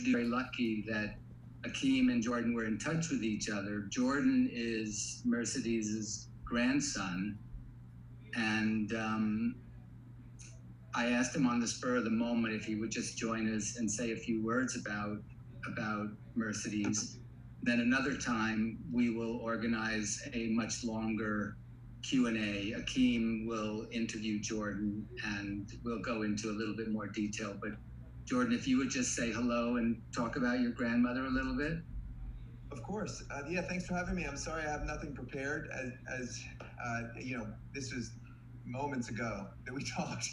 very lucky that Akeem and Jordan were in touch with each other. Jordan is Mercedes's grandson, and I asked him on the spur of the moment if he would just join us and say a few words about Mercedes. Then another time we will organize a much longer Q&A. Akeem will interview Jordan and we'll go into a little bit more detail. But Jordan, if you would just say hello and talk about your grandmother a little bit. Of course. Yeah, thanks for having me. I'm sorry I have nothing prepared as you know, this was moments ago that we talked.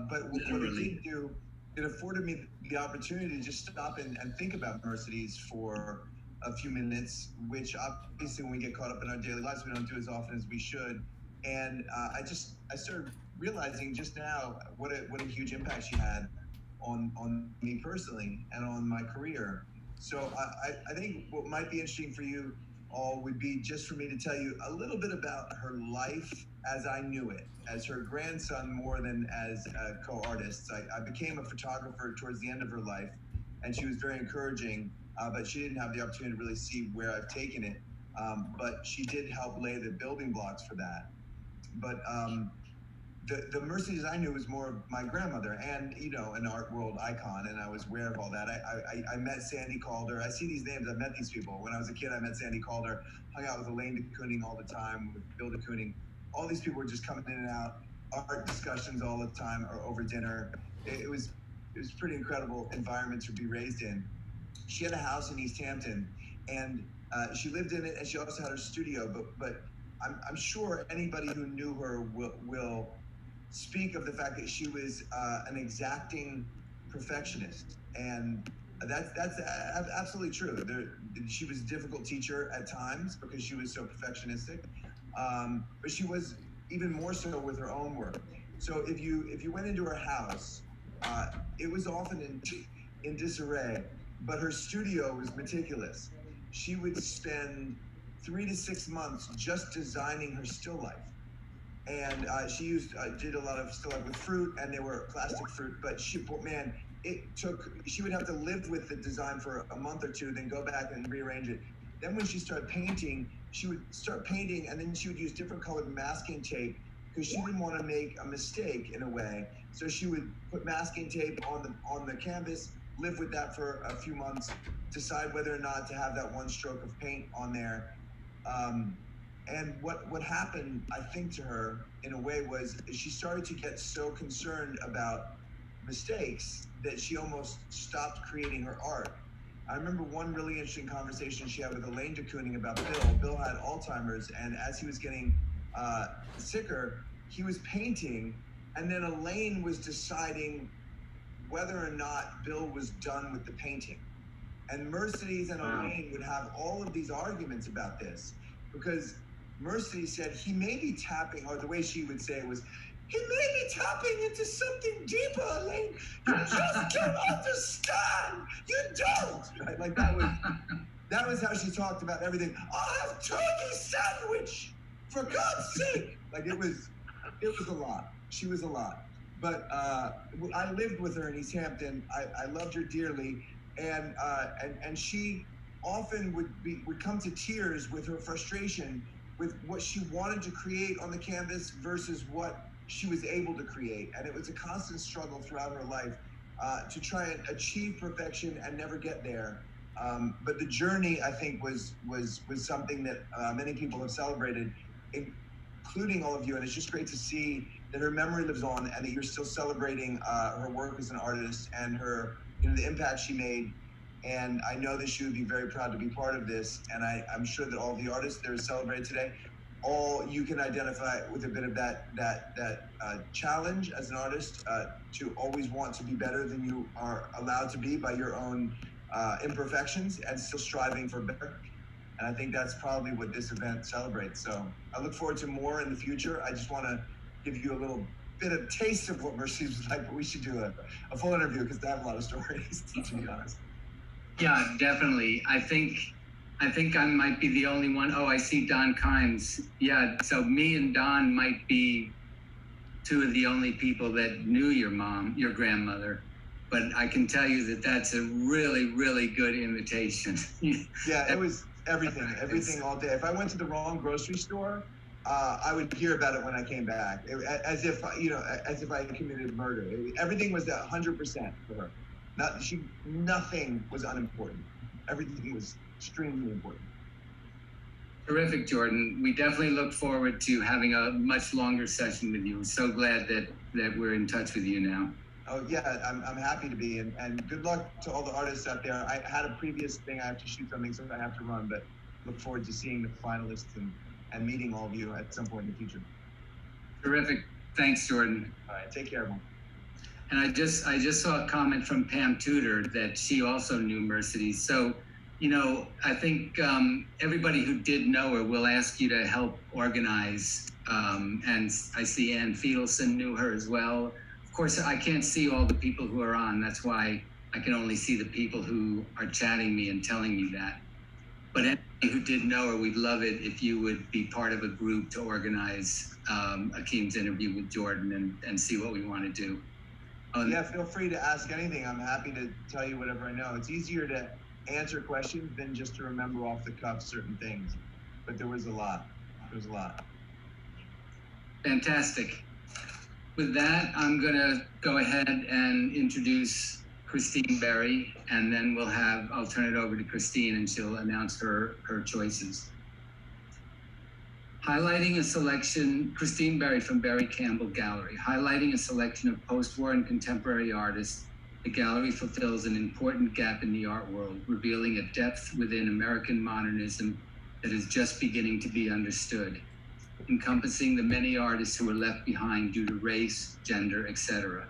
But what it did do, it afforded me the opportunity to just stop and think about Mercedes for a few minutes, which obviously when we get caught up in our daily lives, we don't do as often as we should. And I started realizing just now what a huge impact she had on me personally and on my career. So I think what might be interesting for you all would be just for me to tell you a little bit about her life as I knew it, as her grandson more than as co-artists. I became a photographer towards the end of her life, and she was very encouraging, but she didn't have the opportunity to really see where I've taken it. But she did help lay the building blocks for that. But the Mercedes I knew was more of my grandmother and, you know, an art world icon, and I was aware of all that. I met Sandy Calder. I see these names. I've met these people. When I was a kid, I met Sandy Calder, hung out with Elaine de Kooning all the time, with Bill de Kooning. All these people were just coming in and out, art discussions all the time or over dinner. It was a pretty incredible environment to be raised in. She had a house in East Hampton, and she lived in it, and she also had her studio. But I'm sure anybody who knew her will speak of the fact that she was an exacting perfectionist, and that's absolutely true. She was a difficult teacher at times because she was so perfectionistic, but she was even more so with her own work. So if you went into her house, it was often in disarray, but her studio was meticulous. She would spend 3 to 6 months just designing her still life. And she did a lot of still life with fruit, and they were plastic fruit, but she would have to live with the design for a month or two, then go back and rearrange it. Then when she started painting, she would start painting, and then she would use different colored masking tape because she didn't want to make a mistake in a way. So she would put masking tape on the canvas, live with that for a few months, decide whether or not to have that one stroke of paint on there. And what happened, I think, to her in a way was she started to get so concerned about mistakes that she almost stopped creating her art. I remember one really interesting conversation she had with Elaine de Kooning about Bill. Bill had Alzheimer's, and as he was getting sicker, he was painting, and then Elaine was deciding whether or not Bill was done with the painting. And Mercedes and Elaine would have all of these arguments about this, because Mercedes said he may be tapping, or the way she would say it was, he may be tapping into something deeper, Elaine. You just don't understand. You don't. Right? Like that was how she talked about everything. I'll have turkey sandwich, for God's sake. Like it was a lot. She was a lot. But I lived with her in East Hampton. I loved her dearly, and she often would come to tears with her frustration with what she wanted to create on the canvas versus what she was able to create. And it was a constant struggle throughout her life to try and achieve perfection and never get there. But the journey, I think, was something that many people have celebrated, including all of you. And it's just great to see that her memory lives on and that you're still celebrating her work as an artist and her, the impact she made. And I know that she would be very proud to be part of this. And I'm sure that all the artists that are celebrated today, all you can identify with a bit of that challenge as an artist to always want to be better than you are allowed to be by your own imperfections and still striving for better. And I think that's probably what this event celebrates. So I look forward to more in the future. I just want to give you a little bit of taste of what Mercedes was like, but we should do a full interview because I have a lot of stories, to be honest. Yeah, definitely. I think I might be the only one. Oh, I see Don Kimes. Yeah, so me and Don might be two of the only people that knew your mom, your grandmother. but I can tell you that that's a really, really good invitation. Yeah, it was everything all day. If I went to the wrong grocery store, I would hear about it when I came back, as if I had committed murder. Everything was 100% for her. Nothing was unimportant. Everything was extremely important. Terrific, Jordan. We definitely look forward to having a much longer session with you. So glad that we're in touch with you now. Oh yeah, I'm happy to be, and good luck to all the artists out there. I had a previous thing, I have to shoot something, so I have to run, but look forward to seeing the finalists and meeting all of you at some point in the future. Terrific. Thanks, Jordan. All right, take care, everyone. And I just saw a comment from Pam Tudor that she also knew Mercedes. So, I think everybody who did know her will ask you to help organize. And I see Ann Fiedelson knew her as well. Of course, I can't see all the people who are on. That's why I can only see the people who are chatting me and telling me that. But anybody who did know her, we'd love it if you would be part of a group to organize Akeem's interview with Jordan and see what we want to do. Yeah, feel free to ask anything. I'm happy to tell you whatever I know. It's easier to answer questions than just to remember off the cuff certain things. But there was a lot. Fantastic. With that, I'm going to go ahead and introduce Christine Berry, and then I'll turn it over to Christine and she'll announce her choices. Highlighting a selection, Christine Berry from Berry Campbell Gallery. Highlighting a selection of post-war and contemporary artists, the gallery fulfills an important gap in the art world, revealing a depth within American modernism that is just beginning to be understood, encompassing the many artists who were left behind due to race, gender, etc.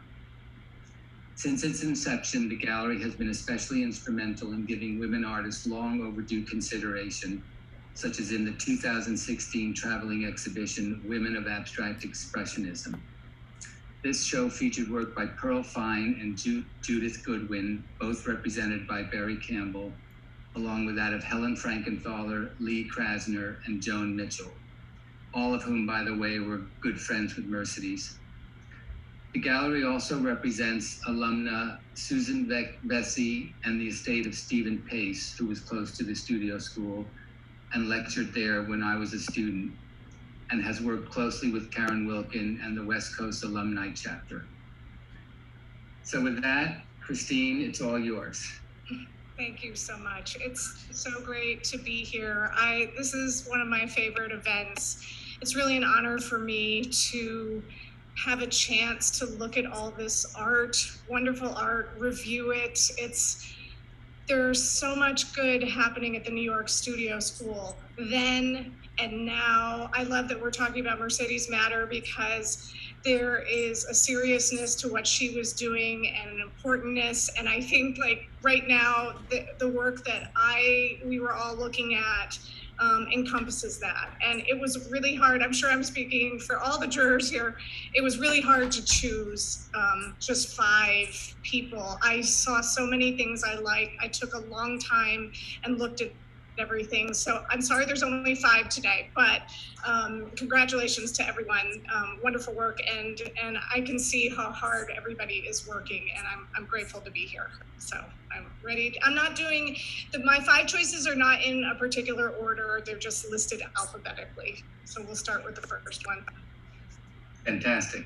Since its inception, the gallery has been especially instrumental in giving women artists long overdue consideration, such as in the 2016 traveling exhibition, Women of Abstract Expressionism. This show featured work by Pearl Fine and Judith Goodwin, both represented by Berry Campbell, along with that of Helen Frankenthaler, Lee Krasner, and Joan Mitchell, all of whom, by the way, were good friends with Mercedes. The gallery also represents alumna Susan Vesey and the estate of Stephen Pace, who was close to the studio school and lectured there when I was a student, and has worked closely with Karen Wilkin and the West Coast Alumni Chapter. So with that, Christine, it's all yours. Thank you so much. It's so great to be here. This is one of my favorite events. It's really an honor for me to have a chance to look at all this art, wonderful art, review it. There's so much good happening at the New York Studio School then and now. I love that we're talking about Mercedes Matter because there is a seriousness to what she was doing and an importantness. And I think like right now, the work that we were all looking at encompasses that. And it was really hard. I'm sure I'm speaking for all the jurors here. It was really hard to choose just 5 people. I saw so many things I like. I took a long time and looked at everything. So I'm sorry there's only 5 today, but congratulations to everyone. Wonderful work. And I can see how hard everybody is working, and I'm grateful to be here. So I'm ready. I'm not doing, my 5 choices are not in a particular order. They're just listed alphabetically. So we'll start with the first one. Fantastic.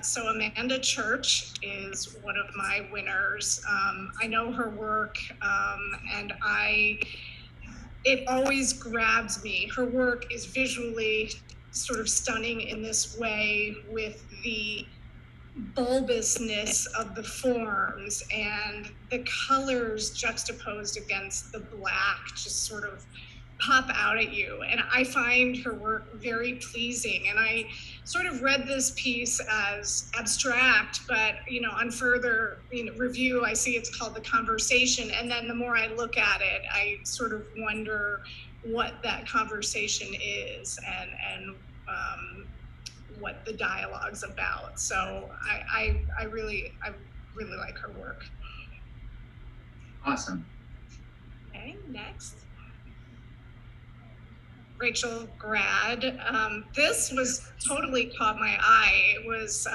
So Amanda Church is one of my winners. I know her work, and it always grabs me. Her work is visually sort of stunning in this way, with the bulbousness of the forms and the colors juxtaposed against the black just sort of pop out at you. And I find her work very pleasing. And I sort of read this piece as abstract, but on further review, I see it's called The Conversation. And then the more I look at it, I sort of wonder what that conversation is and what the dialogue's about. So I really like her work. Awesome. Okay, next. Rachel Grad. This was totally caught my eye. It was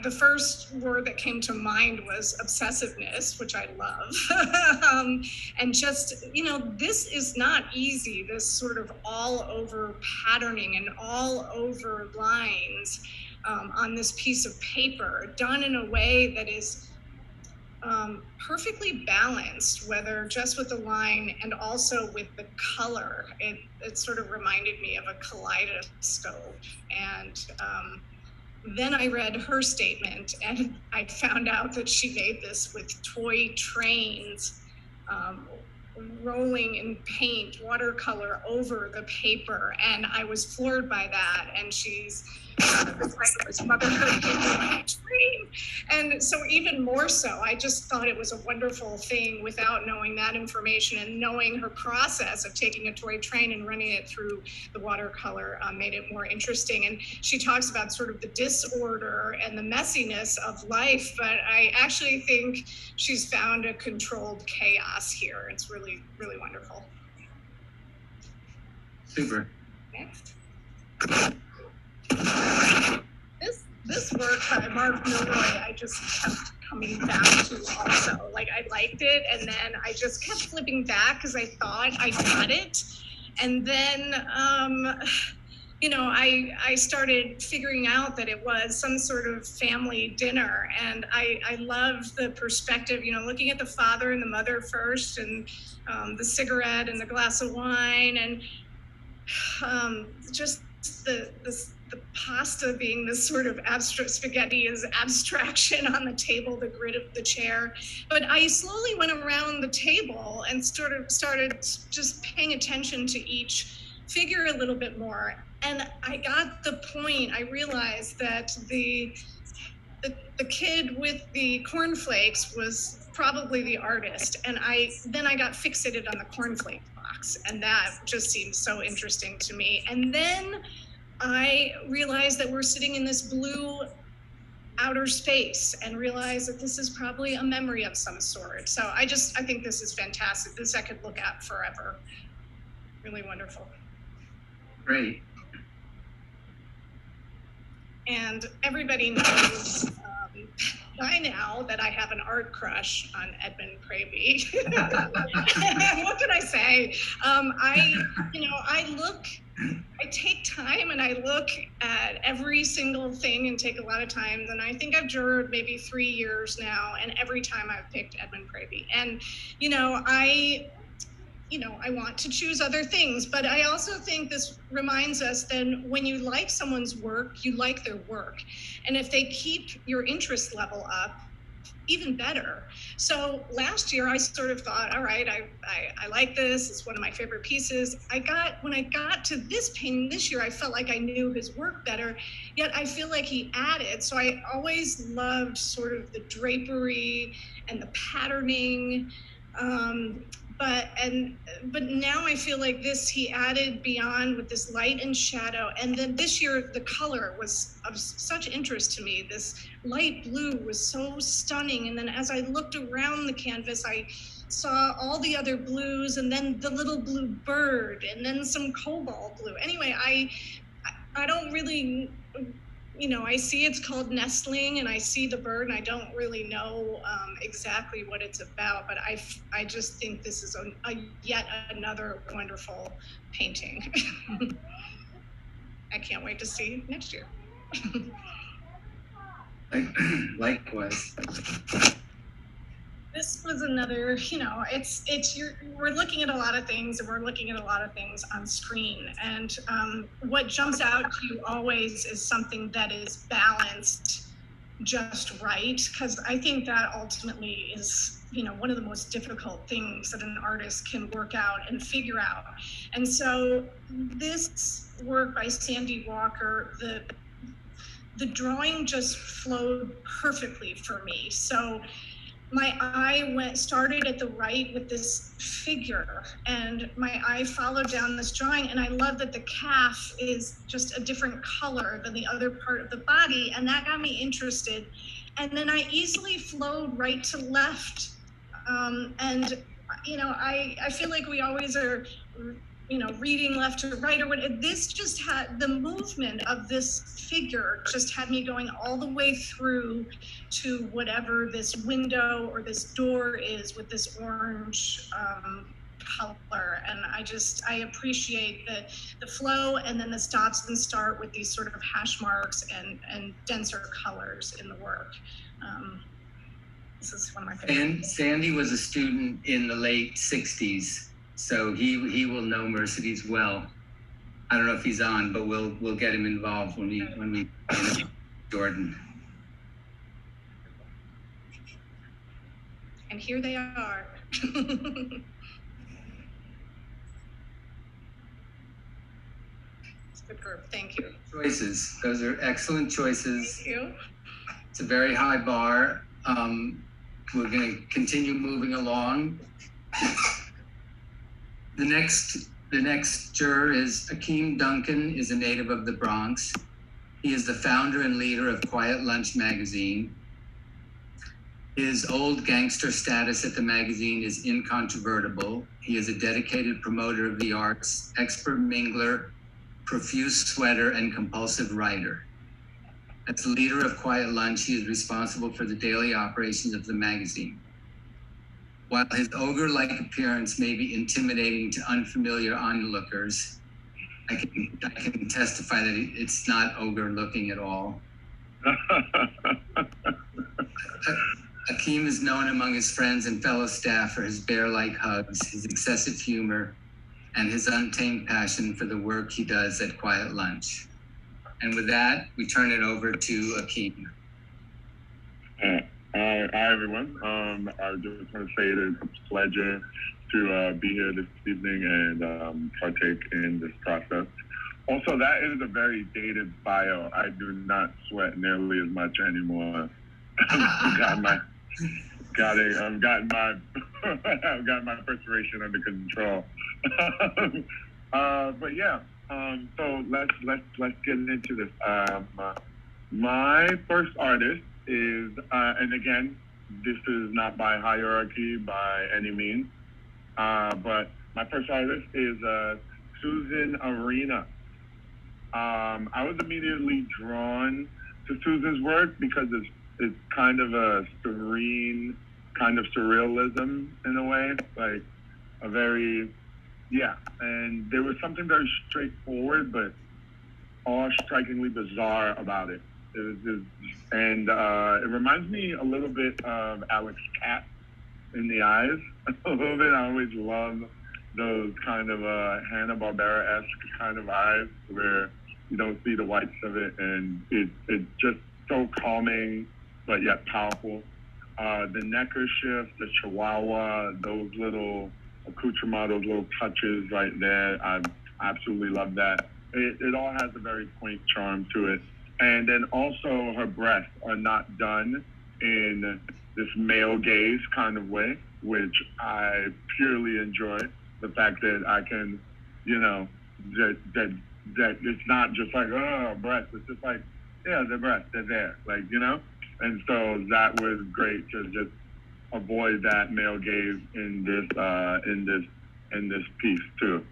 the first word that came to mind was obsessiveness, which I love. And just, this is not easy, this sort of all over patterning and all over lines on this piece of paper, done in a way that is perfectly balanced, whether just with the line and also with the color. It sort of reminded me of a kaleidoscope. And then I read her statement, and I found out that she made this with toy trains rolling in paint, watercolor over the paper. And I was floored by that. And she's motherhood dream. And so even more so, I just thought it was a wonderful thing without knowing that information, and knowing her process of taking a toy train and running it through the watercolor made it more interesting. And she talks about sort of the disorder and the messiness of life, but I actually think she's found a controlled chaos here. It's really, really wonderful. Super. Next. This work by Mark Milroy, I just kept coming back to also. Like, I liked it, and then I just kept flipping back because I thought I got it. And then, I started figuring out that it was some sort of family dinner. And I loved the perspective, looking at the father and the mother first, and the cigarette and the glass of wine, and just the pasta being this sort of abstract, spaghetti is abstraction on the table, the grid of the chair. But I slowly went around the table and started just paying attention to each figure a little bit more. And I got the point. I realized that the kid with the cornflakes was probably the artist. And then I got fixated on the cornflake box, and that just seemed so interesting to me. And then I realized that we're sitting in this blue outer space, and realized that this is probably a memory of some sort. So I think this is fantastic. This I could look at forever. Really wonderful. Great. And everybody knows by now that I have an art crush on Edmund Cravey. What can I say? I take time and I look at every single thing and take a lot of time. And I think I've jurred maybe 3 years now, and every time I've picked Edmund Cravey. And, I want to choose other things, but I also think this reminds us that when you like someone's work, you like their work. And if they keep your interest level up, even better. So last year I sort of thought, all right, I like this. It's one of my favorite pieces. When I got to this painting this year, I felt like I knew his work better, yet I feel like he added. So I always loved sort of the drapery and the patterning. But now I feel like he added beyond with this light and shadow. And then this year, the color was of such interest to me. This light blue was so stunning. And then as I looked around the canvas, I saw all the other blues, and then the little blue bird, and then some cobalt blue. Anyway, I don't really, I see it's called Nestling, and I see the bird, and I don't really know exactly what it's about, but I just think this is yet another wonderful painting. I can't wait to see next year. Likewise. This was another, we're looking at a lot of things, and we're looking at a lot of things on screen. And what jumps out to you always is something that is balanced just right, because I think that ultimately is, one of the most difficult things that an artist can work out and figure out. And so this work by Sandy Walker, the drawing just flowed perfectly for me. So my eye started at the right with this figure, and my eye followed down this drawing, and I love that the calf is just a different color than the other part of the body, and that got me interested. And then I easily flowed right to left, and I feel like we always are reading left to right or what. This just had the movement of this figure just had me going all the way through to whatever this window or this door is with this orange color. And I appreciate the flow, and then the stops and start with these sort of hash marks and denser colors in the work. This is one of my favorites. And Sandy was a student in the late 60s. So he will know Mercedes well. I don't know if he's on, but we'll get him involved when we Jordan. And here they are. It's a good group. Thank you. Choices. Those are excellent choices. Thank you. It's a very high bar. We're going to continue moving along. The next juror is Akeem Duncan, is a native of the Bronx. He is the founder and leader of Quiet Lunch magazine. His old gangster status at the magazine is incontrovertible. He is a dedicated promoter of the arts, expert mingler, profuse sweater, and compulsive writer. As leader of Quiet Lunch, he is responsible for the daily operations of the magazine. While his ogre-like appearance may be intimidating to unfamiliar onlookers, I can testify that it's not ogre-looking at all. Akeem is known among his friends and fellow staff for his bear-like hugs, his excessive humor, and his untamed passion for the work he does at Quiet Lunch. And with that, we turn it over to Akeem. Hi, everyone. I just want to say that it's a pleasure to be here this evening and partake in this process. Also, that is a very dated bio. I do not sweat nearly as much anymore. I've got my perspiration under control. But yeah, so let's get into this. My first artist is, and again, this is not by hierarchy by any means, but my first artist is Susanna. I was immediately drawn to Susan's work because it's kind of a serene kind of surrealism in a way, like a very, and there was something very straightforward but awe-strikingly bizarre about it. And it reminds me a little bit of Alex Katz in the eyes. A little bit. I always love those kind of Hanna-Barbera-esque kind of eyes where you don't see the whites of it, and it's just so calming, but yet powerful. The necker shift, the chihuahua, those little accoutrements, those little touches right there, I absolutely love that. It all has a very quaint charm to it. And then also her breasts are not done in this male gaze kind of way, which I purely enjoy. The fact that I can, that it's not just like, oh, breasts. It's just like, yeah, the breasts, they're there, And so that was great to just avoid that male gaze in this piece too.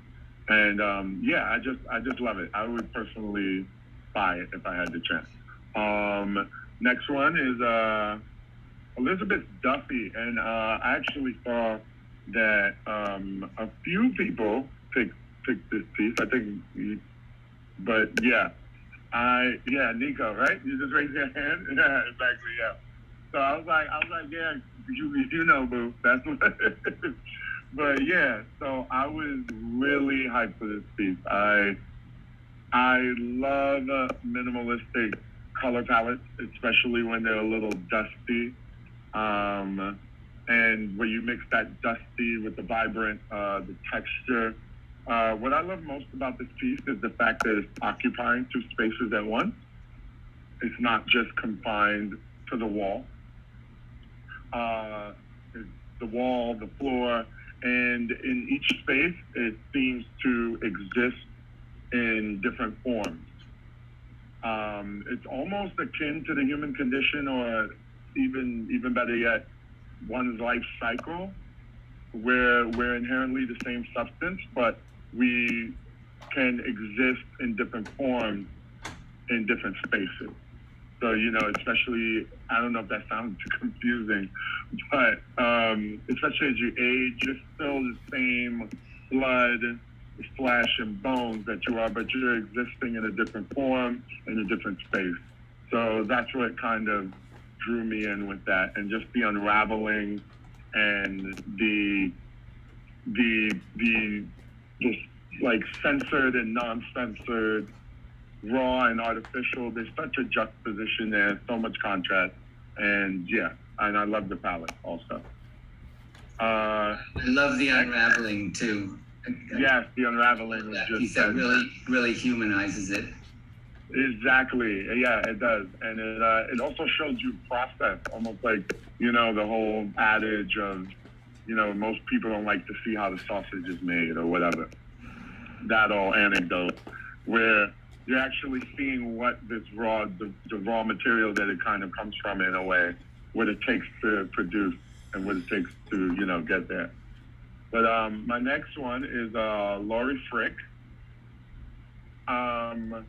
And I just love it. I would personally buy it if I had the chance. Next one is Elizabeth Duffy, and I actually saw that a few people picked this piece. I think, but Nico, right? You just raised your hand. Yeah, exactly. Yeah. So I was like, yeah, you know, boo. That's what. But yeah, so I was really hyped for this piece. I love minimalistic color palettes, especially when they're a little dusty. And when you mix that dusty with the vibrant, the texture. What I love most about this piece is the fact that it's occupying two spaces at once. It's not just confined to the wall. The wall, the floor, and in each space, it seems to exist in different forms. It's almost akin to the human condition, or even better yet, one's life cycle, where we're inherently the same substance, but we can exist in different forms in different spaces. So, especially, I don't know if that sounds too confusing, but especially as you age, you're still the same blood, flesh, and bones that you are, but you're existing in a different form, in a different space. So that's what kind of drew me in with that, and just the unraveling and the just like censored and non-censored, raw and artificial. There's such a juxtaposition there, so much contrast, and and I love the palette also. I love the unraveling too. Yes, the unraveling was just that really humanizes it. Exactly. Yeah, it does, and it also shows you process, almost like the whole adage of most people don't like to see how the sausage is made or whatever. That old anecdote where you're actually seeing what this the raw material that it kind of comes from in a way, what it takes to produce and what it takes to get there. But my next one is Laurie Frick. I'm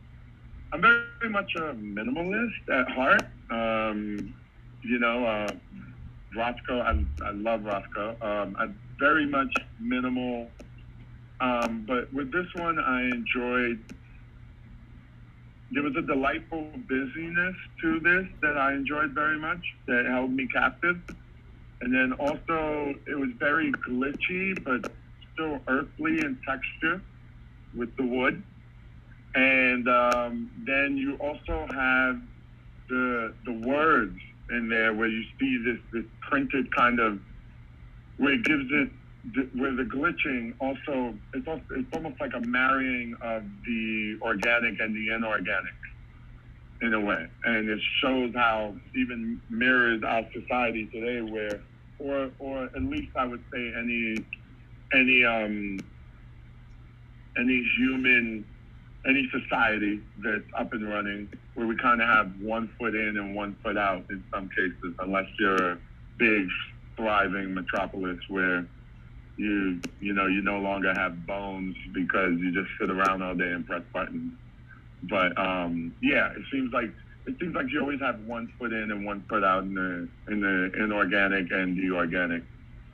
very much a minimalist at heart. Rothko, I love Rothko. I'm very much minimal. But with this one, I enjoyed, there was a delightful busyness to this that I enjoyed very much, that held me captive. And then also, it was very glitchy, but still earthly in texture with the wood. And then you also have the words in there where you see this printed kind of, where it gives it, where the glitching also, it's almost like a marrying of the organic and the inorganic in a way. And it shows how even mirrors our society today where, or at least I would say any society that's up and running, where we kind of have one foot in and one foot out in some cases, unless you're a big, thriving metropolis where you no longer have bones because you just sit around all day and press buttons. But it seems like you always have one foot in and one foot out in the inorganic and the organic.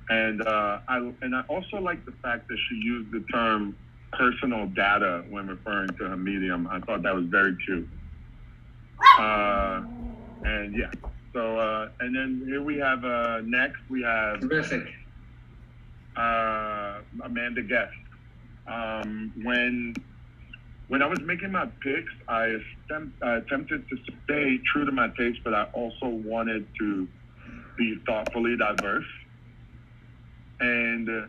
And I also like the fact that she used the term personal data when referring to her medium. I thought that was very cute. And then here we have next we have Terrific. Amanda Guest. When I was making my picks, I attempted to stay true to my taste, but I also wanted to be thoughtfully diverse. And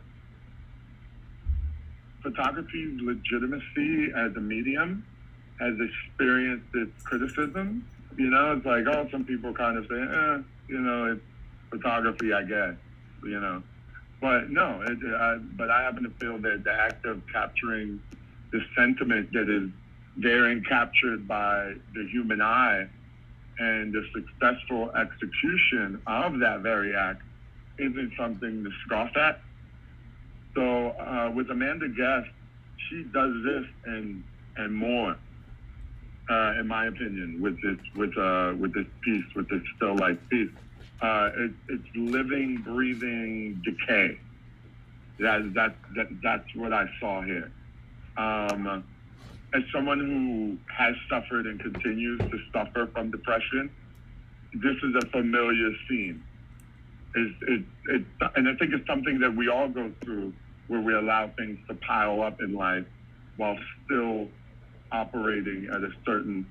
photography's legitimacy as a medium has experienced its criticism. It's like, some people kind of say, it's photography, I guess, But no, but I happen to feel that the act of capturing the sentiment that is there and captured by the human eye and the successful execution of that very act isn't something to scoff at. So with Amanda Guest, she does this and more, in my opinion, with this piece, with this still life piece. It's living, breathing decay. That's what I saw here. As someone who has suffered and continues to suffer from depression, this is a familiar scene. And I think it's something that we all go through, where we allow things to pile up in life while still operating at a certain,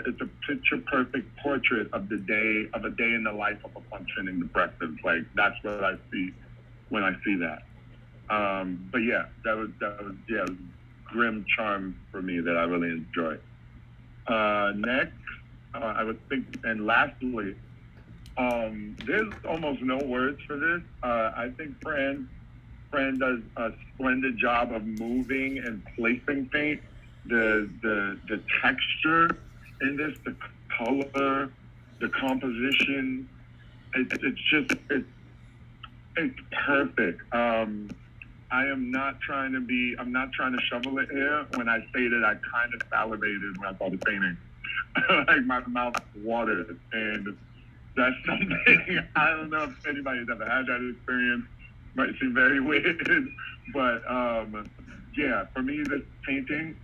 it's a picture perfect portrait of a day in the life of a functioning depressive. Like, that's what I see when I see that. But yeah, that was grim charm for me that I really enjoyed. Next, I would think, and lastly, there's almost no words for this. I think Fran does a splendid job of moving and placing paint. The texture in this, the color, the composition, it's perfect. I'm not trying to shovel it here when I say that I kind of salivated when I saw the painting. Like my mouth watered, and that's something I don't know if anybody's ever had that experience. Might seem very weird, but yeah, for me, this painting,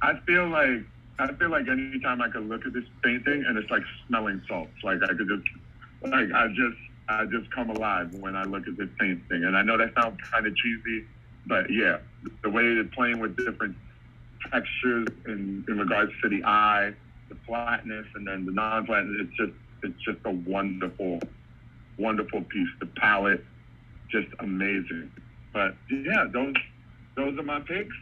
I feel like anytime I could look at this painting and it's like smelling salts. Like I could just, like I just come alive when I look at this painting. And I know that sounds kind of cheesy, but yeah, the way it's playing with different textures in regards to the eye, the flatness, and then the non-flatness, it's just a wonderful, wonderful piece. The palette, just amazing. But yeah, those are my picks.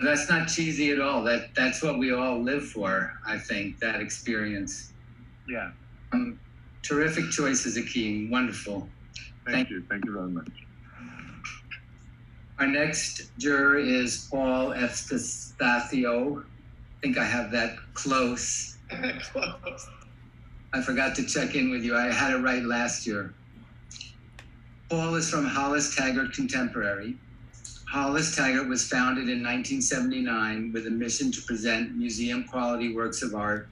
That's not cheesy at all. That's what we all live for, I think, that experience. Yeah. Terrific choices, Akeem. Wonderful. Thank you. Thank you very much. Our next juror is Paul Estacio. I think I have that close. Close. I forgot to check in with you. I had it right last year. Paul is from Hollis Taggart Contemporary. Hollis Taggart was founded in 1979 with a mission to present museum-quality works of art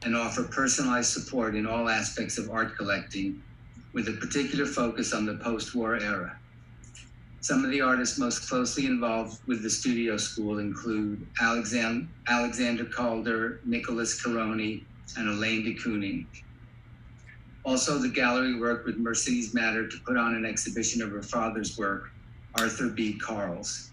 and offer personalized support in all aspects of art collecting, with a particular focus on the post-war era. Some of the artists most closely involved with the studio school include Alexander Calder, Nicholas Caroni, and Elaine de Kooning. Also, the gallery worked with Mercedes Matter to put on an exhibition of her father's work, Arthur B. Carles.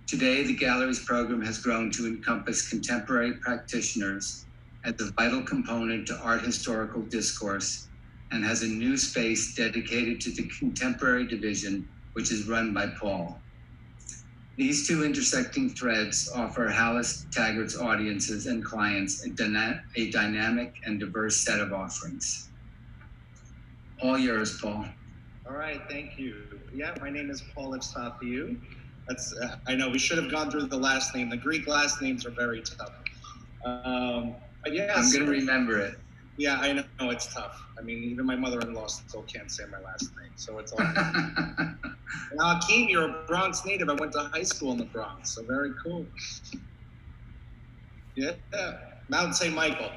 Today, the gallery's program has grown to encompass contemporary practitioners as a vital component to art historical discourse, and has a new space dedicated to the contemporary division, which is run by Paul. These two intersecting threads offer Hollis Taggart's audiences and clients a dynamic and diverse set of offerings. All yours, Paul. All right, thank you. Yeah, my name is Paul Estacio. That's I know we should have gone through the last name. The Greek last names are very tough. But yeah, I'm going to remember it. Yeah, I know it's tough. I mean, even my mother-in-law still can't say my last name, so it's all good. Now, Akeem, you're a Bronx native. I went to high school in the Bronx, so very cool. Yeah, Mount St. Michael.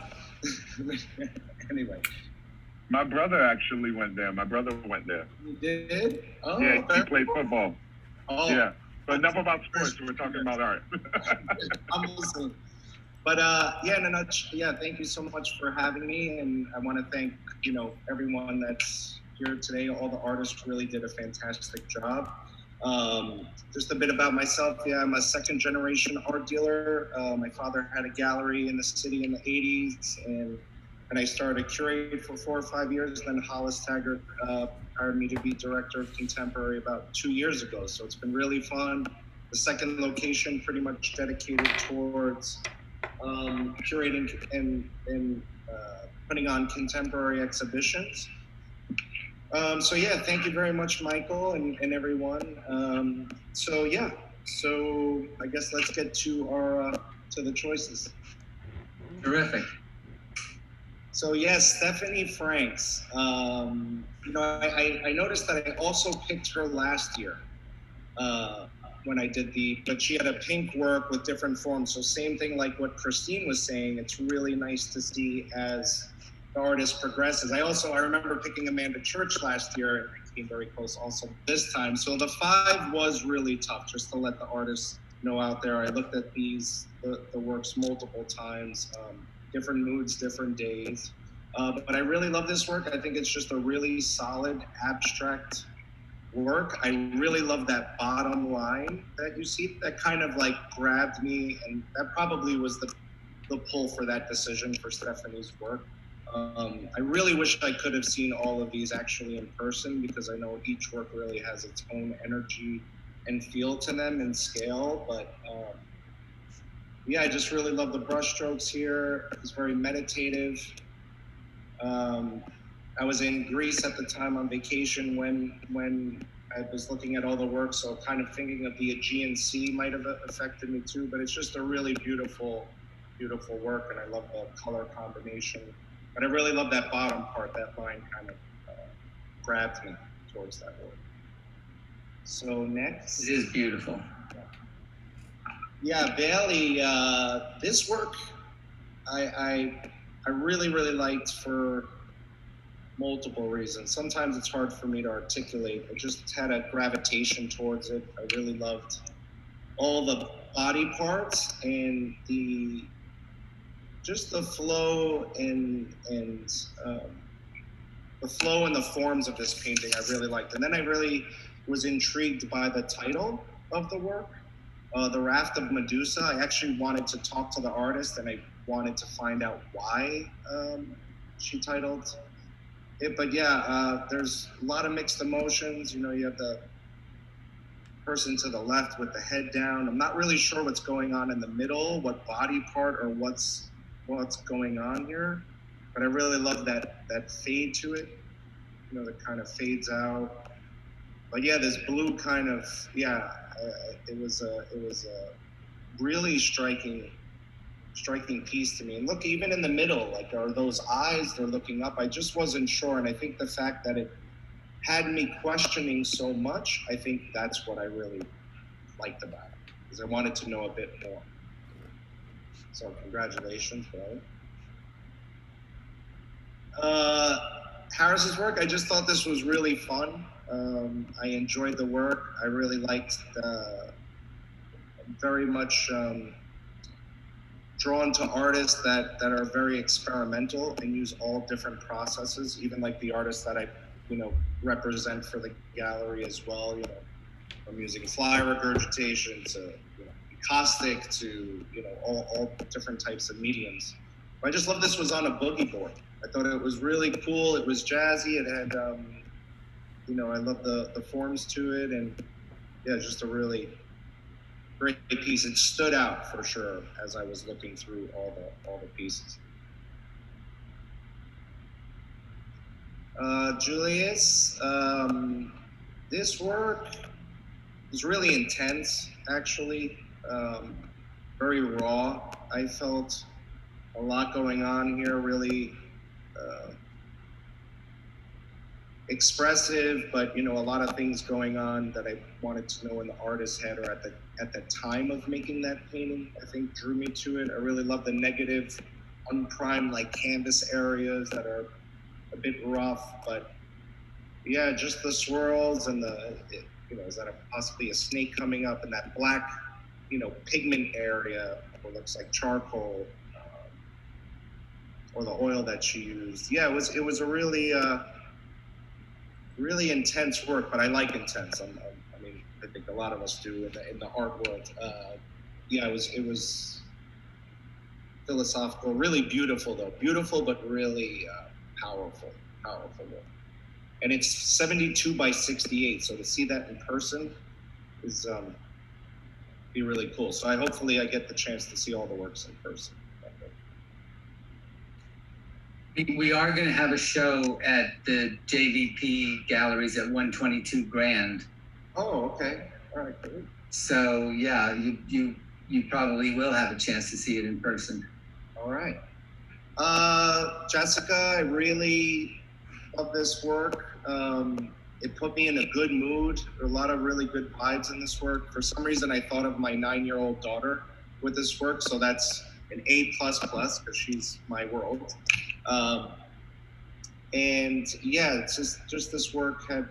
Anyway. My brother actually went there. You did? Oh, yeah, he played football. Oh. Yeah, but enough about sports. We're talking about art. I'm listening. But thank you so much for having me, and I want to thank everyone that's here today. All the artists really did a fantastic job. Just a bit about myself. Yeah, I'm a second-generation art dealer. My father had a gallery in the city in the 80s, and I started curating for 4 or 5 years. Then Hollis Taggart hired me to be director of contemporary about 2 years ago. So it's been really fun. The second location pretty much dedicated towards curating and putting on contemporary exhibitions. Thank you very much, Michael, and everyone. So I guess let's get to the choices. Terrific. So yes, Stephanie Franks. I noticed that I also picked her last year when I did but she had a pink work with different forms. So same thing like what Christine was saying. It's really nice to see as the artist progresses. I remember picking Amanda Church last year, and I came very close also this time. So the 5 was really tough, just to let the artists know out there. I looked at the works multiple times. Different moods, different days. But I really love this work. I think it's just a really solid abstract work. I really love that bottom line that you see. That kind of like grabbed me, and that probably was the pull for that decision for Stephanie's work. I really wish I could have seen all of these actually in person, because I know each work really has its own energy and feel to them and scale. But I just really love the brushstrokes here. It's very meditative. I was in Greece at the time on vacation when I was looking at all the work, so kind of thinking of the Aegean Sea might have affected me too. But it's just a really beautiful, beautiful work, and I love the color combination. But I really love that bottom part. That line kind of grabbed me towards that word. So next. It is beautiful. Yeah, Bailey, this work I really, really liked for multiple reasons. Sometimes it's hard for me to articulate. I just had a gravitation towards it. I really loved all the body parts and the flow and the flow and the forms of this painting I really liked. And then I really was intrigued by the title of the work, The Raft of Medusa. I actually wanted to talk to the artist and I wanted to find out why she titled it. But yeah, there's a lot of mixed emotions. You know, you have the person to the left with the head down. I'm not really sure what's going on in the middle, what body part or what's going on here. But I really love that fade to it, you know, that kind of fades out. But yeah, this blue kind of, it was a really striking piece to me. And look, even in the middle, like, are those eyes, they're looking up? I just wasn't sure. And I think the fact that it had me questioning so much, I think that's what I really liked about it, because I wanted to know a bit more. So congratulations, brother. Harris's work, I just thought this was really fun. I enjoyed the work. I really liked very much drawn to artists that are very experimental and use all different processes, even like the artists that I, you know, represent for the gallery as well. You know, from using fly regurgitation to, you know, caustic to, you know, all different types of mediums. But I just love this was on a boogie board. I thought it was really cool. It was jazzy. It had, you know, I love the forms to it, and yeah, just a really great piece. It stood out for sure as I was looking through all the pieces. Julius, this work was really intense, actually, very raw. I felt a lot going on here, really expressive, but, you know, a lot of things going on that I wanted to know in the artist's head or at the time of making that painting, I think drew me to it. I really love the negative, unprimed, like canvas areas that are a bit rough, but yeah, just the swirls and you know, is that possibly a snake coming up, and that black, you know, pigment area, what looks like charcoal, or the oil that she used. Yeah, it was a really really intense work, but I like intense. I mean, I think a lot of us do in the art world. Yeah, it was philosophical, really beautiful though. Beautiful, but really powerful work. And it's 72 by 68, so to see that in person is be really cool. So hopefully I get the chance to see all the works in person. We are going to have a show at the JVP galleries at 122 Grand. Oh, okay. All right, great. So yeah, you probably will have a chance to see it in person. All right. Jessica, I really love this work. It put me in a good mood. There are a lot of really good vibes in this work. For some reason, I thought of my 9-year-old daughter with this work, so that's an A++, because she's my world. And yeah, it's just this work had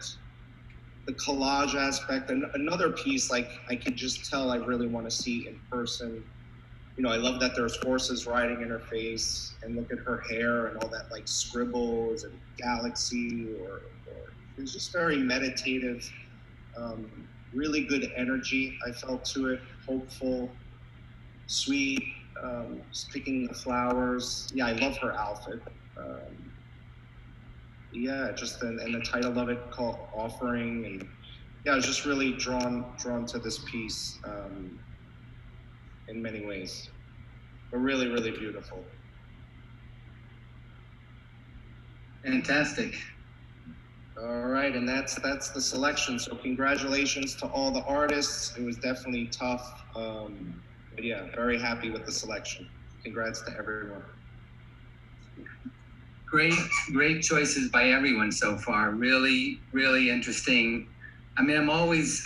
the collage aspect. And another piece, like, I could just tell I really want to see in person. You know, I love that there's horses riding in her face, and look at her hair and all that, like, scribbles and galaxy, or it's just very meditative, really good energy I felt to it, hopeful, sweet, picking the flowers. Yeah, I love her outfit. Yeah, just and the title of it called Offering, and yeah, I was just really drawn to this piece in many ways, but really, really beautiful. Fantastic. All right, and that's the selection. So congratulations to all the artists. It was definitely tough, but yeah, very happy with the selection. Congrats to everyone. great choices by everyone so far. Really, really interesting. I mean, I'm always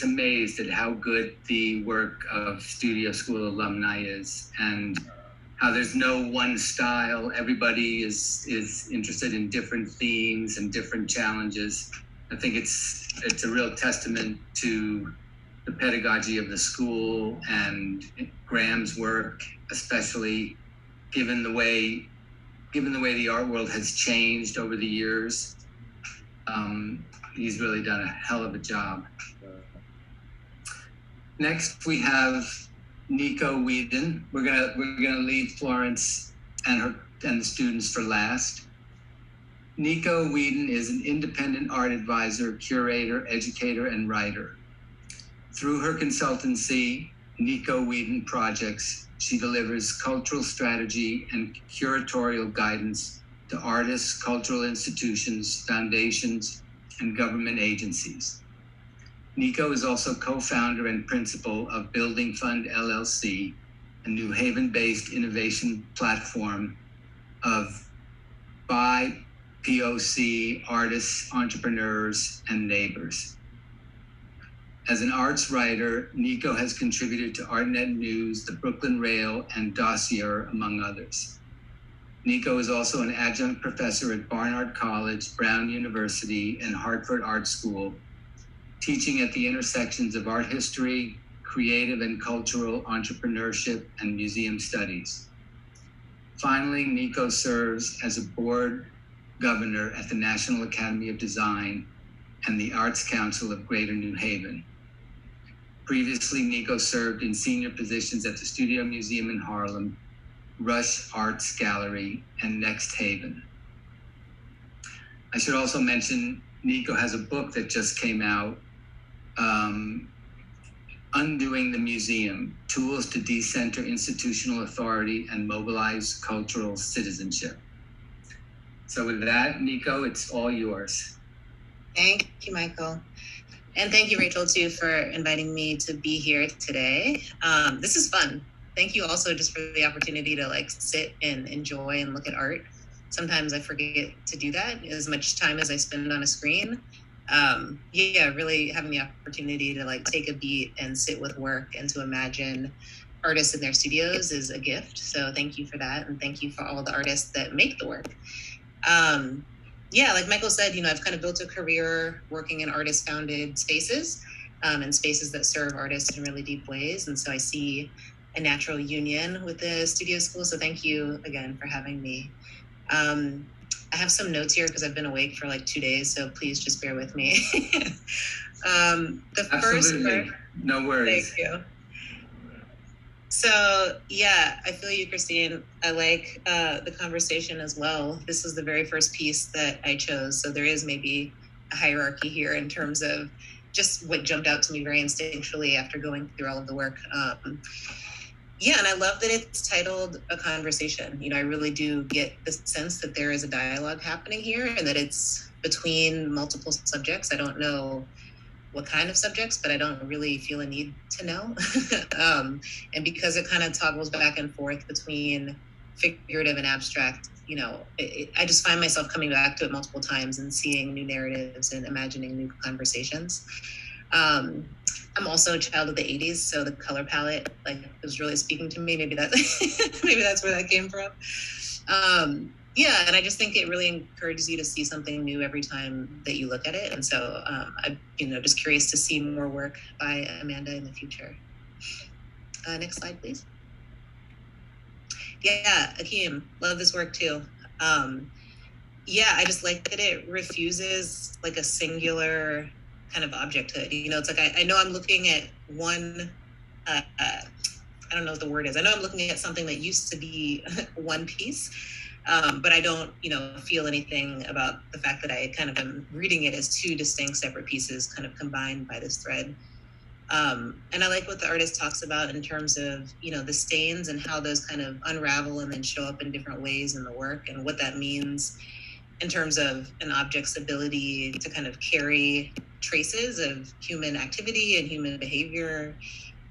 amazed at how good the work of Studio School alumni is, and how there's no one style. Everybody is interested in different themes and different challenges. I think it's a real testament to the pedagogy of the school and Graham's work, especially given the way the art world has changed over the years. He's really done a hell of a job. Next, we have Nico Whedon. We're gonna leave Florence and the students for last. Nico Whedon is an independent art advisor, curator, educator, and writer. Through her consultancy, Nico Whedon Projects, she delivers cultural strategy and curatorial guidance to artists, cultural institutions, foundations, and government agencies. Nico is also co-founder and principal of Building Fund LLC, a New Haven-based innovation platform of BIPOC artists, entrepreneurs, and neighbors. As an arts writer, Nico has contributed to ArtNet News, the Brooklyn Rail, and Dossier, among others. Nico is also an adjunct professor at Barnard College, Brown University, and Hartford Art School, teaching at the intersections of art history, creative and cultural entrepreneurship, and museum studies. Finally, Nico serves as a board governor at the National Academy of Design and the Arts Council of Greater New Haven. Previously, Nico served in senior positions at the Studio Museum in Harlem, Rush Arts Gallery, and Next Haven. I should also mention Nico has a book that just came out, Undoing the Museum, Tools to Decenter Institutional Authority and Mobilize Cultural Citizenship. So with that, Nico, it's all yours. Thank you, Michael. And thank you, Rachel, too, for inviting me to be here today. This is fun. Thank you also just for the opportunity to sit and enjoy and look at art. Sometimes I forget to do that as much time as I spend on a screen. Really having the opportunity to take a beat and sit with work and to imagine artists in their studios is a gift. So thank you for that. And thank you for all the artists that make the work. Like Michael said, I've kind of built a career working in artist-founded spaces and spaces that serve artists in really deep ways. And so I see a natural union with the studio school. So thank you again for having me. I have some notes here because I've been awake for 2 days, so please just bear with me. Absolutely. No worries. Thank you. So I feel you, Christine. I like the conversation as well. This was the very first piece that I chose, so there is maybe a hierarchy here in terms of just what jumped out to me very instinctually after going through all of the work. And I love that it's titled A Conversation. I really do get the sense that there is a dialogue happening here and that it's between multiple subjects. I don't know what kind of subjects, but I don't really feel a need to know. And because it kind of toggles back and forth between figurative and abstract, I just find myself coming back to it multiple times and seeing new narratives and imagining new conversations. I'm also a child of the 80s, so the color palette was really speaking to me. Maybe that's where that came from. And I just think it really encourages you to see something new every time that you look at it. And so I'm just curious to see more work by Amanda in the future. Next slide, please. Akeem, love this work too. I just like that it refuses a singular kind of objecthood. It's I know I'm looking at one, I don't know what the word is. I know I'm looking at something that used to be one piece, but I don't, feel anything about the fact that I kind of am reading it as two distinct separate pieces kind of combined by this thread. And I like what the artist talks about in terms of, the stains and how those kind of unravel and then show up in different ways in the work and what that means in terms of an object's ability to kind of carry traces of human activity and human behavior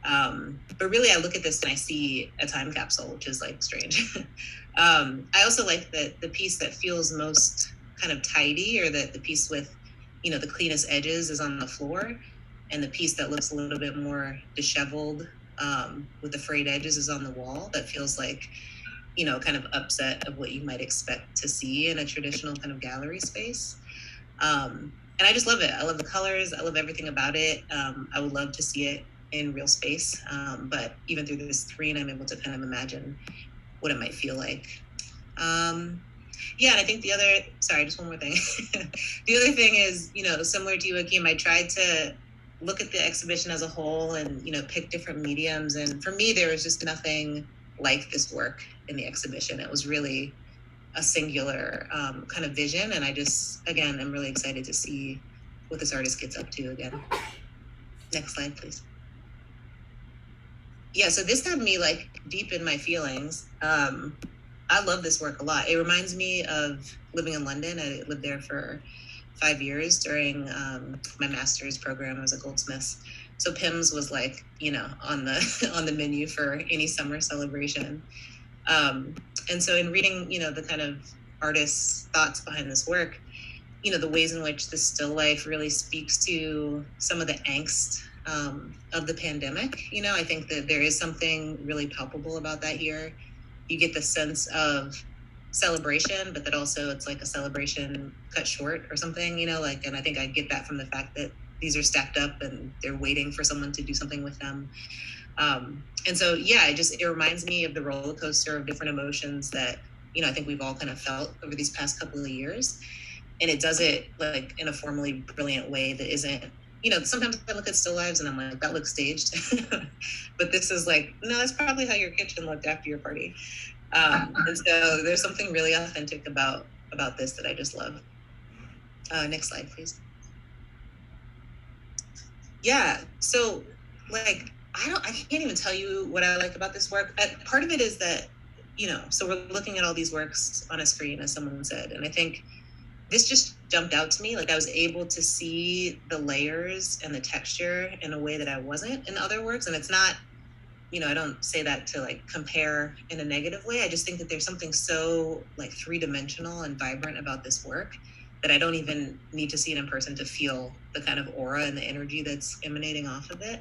But really, I look at this and I see a time capsule, which is like strange. I also like that the piece that feels most kind of tidy, or the piece with, the cleanest edges, is on the floor, and the piece that looks a little bit more disheveled with the frayed edges is on the wall. That feels like, kind of upset of what you might expect to see in a traditional kind of gallery space. And I just love it. I love the colors. I love everything about it. I would love to see it in real space. But even through this screen, I'm able to kind of imagine what it might feel like. Yeah, and I think just one more thing. The other thing is, similar to you, Akeem, I tried to look at the exhibition as a whole and, pick different mediums. And for me, there was just nothing like this work in the exhibition. It was really a singular kind of vision. And I just, again, I'm really excited to see what this artist gets up to again. Next slide, please. Yeah, so this had me like deep in my feelings. I love this work a lot. It reminds me of living in London. I lived there for 5 years during my master's program. I was a goldsmith. So Pimm's was like, on the menu for any summer celebration. And so in reading, the kind of artist's thoughts behind this work, the ways in which the still life really speaks to some of the angst of the pandemic. I think that there is something really palpable about that here. You get the sense of celebration, but that also it's like a celebration cut short or something, and I think I get that from the fact that these are stacked up and they're waiting for someone to do something with them. And so, yeah, it reminds me of the roller coaster of different emotions that, I think we've all kind of felt over these past couple of years. And it does it like in a formally brilliant way that isn't, sometimes I look at still lives and I'm like, that looks staged. But this is like, no, that's probably how your kitchen looked after your party. And so there's something really authentic about this that I just love. Next slide, please. Yeah, so like, I can't even tell you what I like about this work. Part of it is that, so we're looking at all these works on a screen, as someone said, and I think this just jumped out to me. Like I was able to see the layers and the texture in a way that I wasn't in other works. And it's not, I don't say that to like compare in a negative way. I just think that there's something so like 3-dimensional and vibrant about this work that I don't even need to see it in person to feel the kind of aura and the energy that's emanating off of it.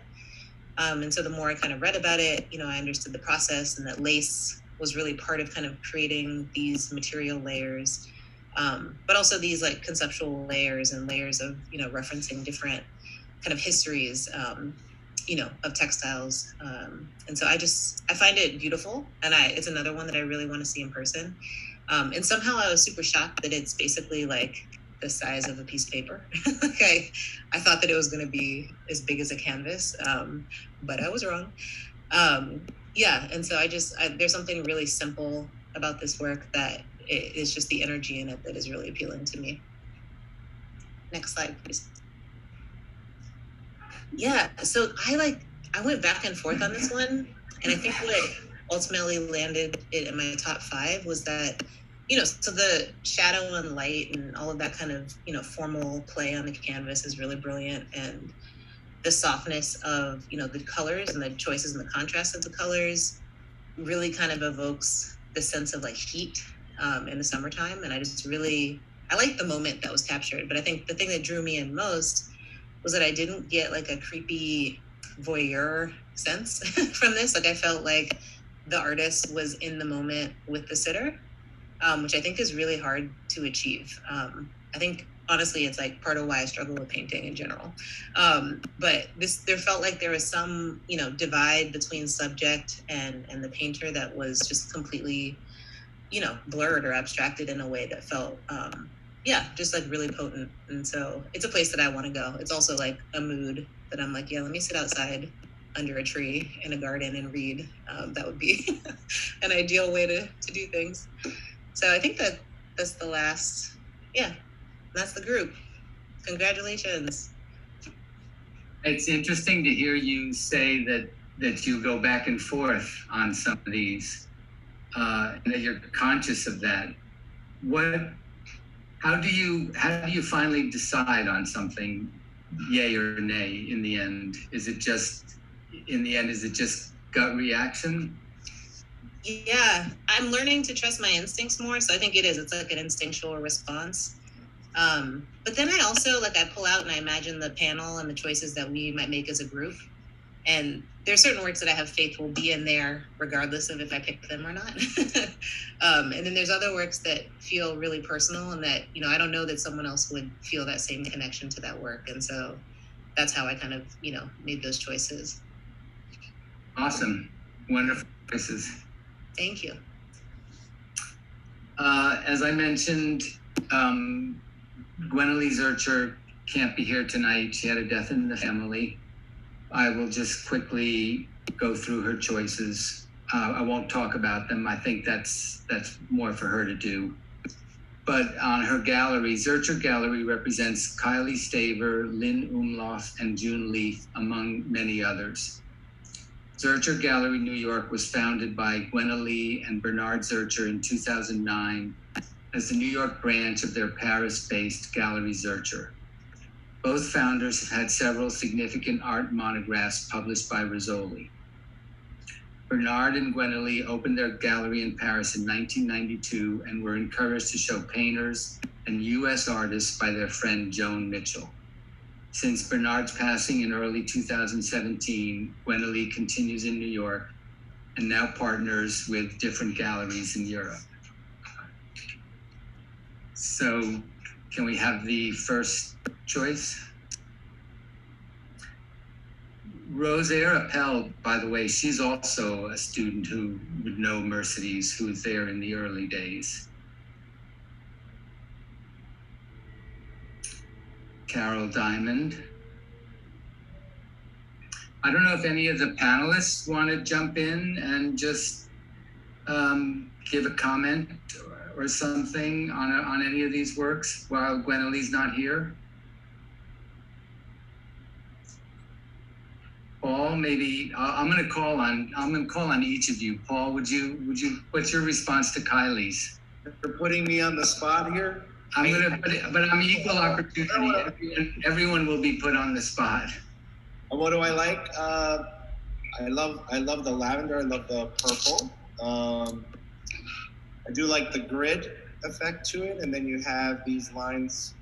And so the more I kind of read about it, I understood the process, and that lace was really part of kind of creating these material layers, but also these like conceptual layers and layers of, referencing different kind of histories, of textiles. And so I find it beautiful, and it's another one that I really want to see in person. And somehow I was super shocked that it's basically like the size of a piece of paper. Okay, I thought that it was going to be as big as a canvas, but I was wrong. Yeah, and so there's something really simple about this work that is just the energy in it that is really appealing to me. Next slide, please. Yeah, so I went back and forth on this one, and I think what ultimately landed it in my top 5 was that, so the shadow and light and all of that kind of, formal play on the canvas is really brilliant. And the softness of, the colors and the choices and the contrast of the colors really kind of evokes the sense of like heat in the summertime. And I like the moment that was captured. But I think the thing that drew me in most was that I didn't get like a creepy voyeur sense from this. Like I felt like the artist was in the moment with the sitter. Which I think is really hard to achieve. I think, honestly, it's like part of why I struggle with painting in general. But there felt like there was some, divide between subject and the painter that was just completely, blurred or abstracted in a way that felt, just like really potent. And so it's a place that I want to go. It's also like a mood that I'm like, yeah, let me sit outside under a tree in a garden and read. That would be an ideal way to do things. So I think that's the last, that's the group. Congratulations. It's interesting to hear you say that you go back and forth on some of these, and that you're conscious of that. How do you finally decide on something, yay or nay, in the end? Is it just in the end, is it just gut reaction? Yeah, I'm learning to trust my instincts more. So I think it is. It's like an instinctual response. But then I also, like, I pull out and I imagine the panel and the choices that we might make as a group. And there are certain works that I have faith will be in there regardless of if I pick them or not. And then there's other works that feel really personal and that, I don't know that someone else would feel that same connection to that work. And so that's how I kind of, made those choices. Awesome. Wonderful choices. Thank you. As I mentioned, Gwen Zurcher can't be here tonight. She had a death in the family. I will just quickly go through her choices. I won't talk about them. I think that's more for her to do. But on her gallery, Zurcher Gallery represents Kylie Staver, Lynn Umloff, and June Leaf, among many others. Zurcher Gallery New York was founded by Gwen Lee and Bernard Zurcher in 2009 as the New York branch of their Paris-based Gallery Zurcher. Both founders have had several significant art monographs published by Rizzoli. Bernard and Gwen Lee opened their gallery in Paris in 1992 and were encouraged to show painters and U.S. artists by their friend Joan Mitchell. Since Bernard's passing in early 2017, Gwen Lee continues in New York and now partners with different galleries in Europe. So can we have the first choice? Rosaire Appel, by the way, she's also a student who would know Mercedes, who was there in the early days. Carol Diamond. I don't know if any of the panelists want to jump in and just give a comment or something on any of these works while Gwen Lee's not here. Paul, maybe I'm going to call on each of you. Paul, would you? What's your response to Kylie's? You're putting me on the spot here. I'm equal opportunity. Everyone will be put on the spot. What do I like? I love the lavender. I love the purple. I do like the grid effect to it, and then you have these lines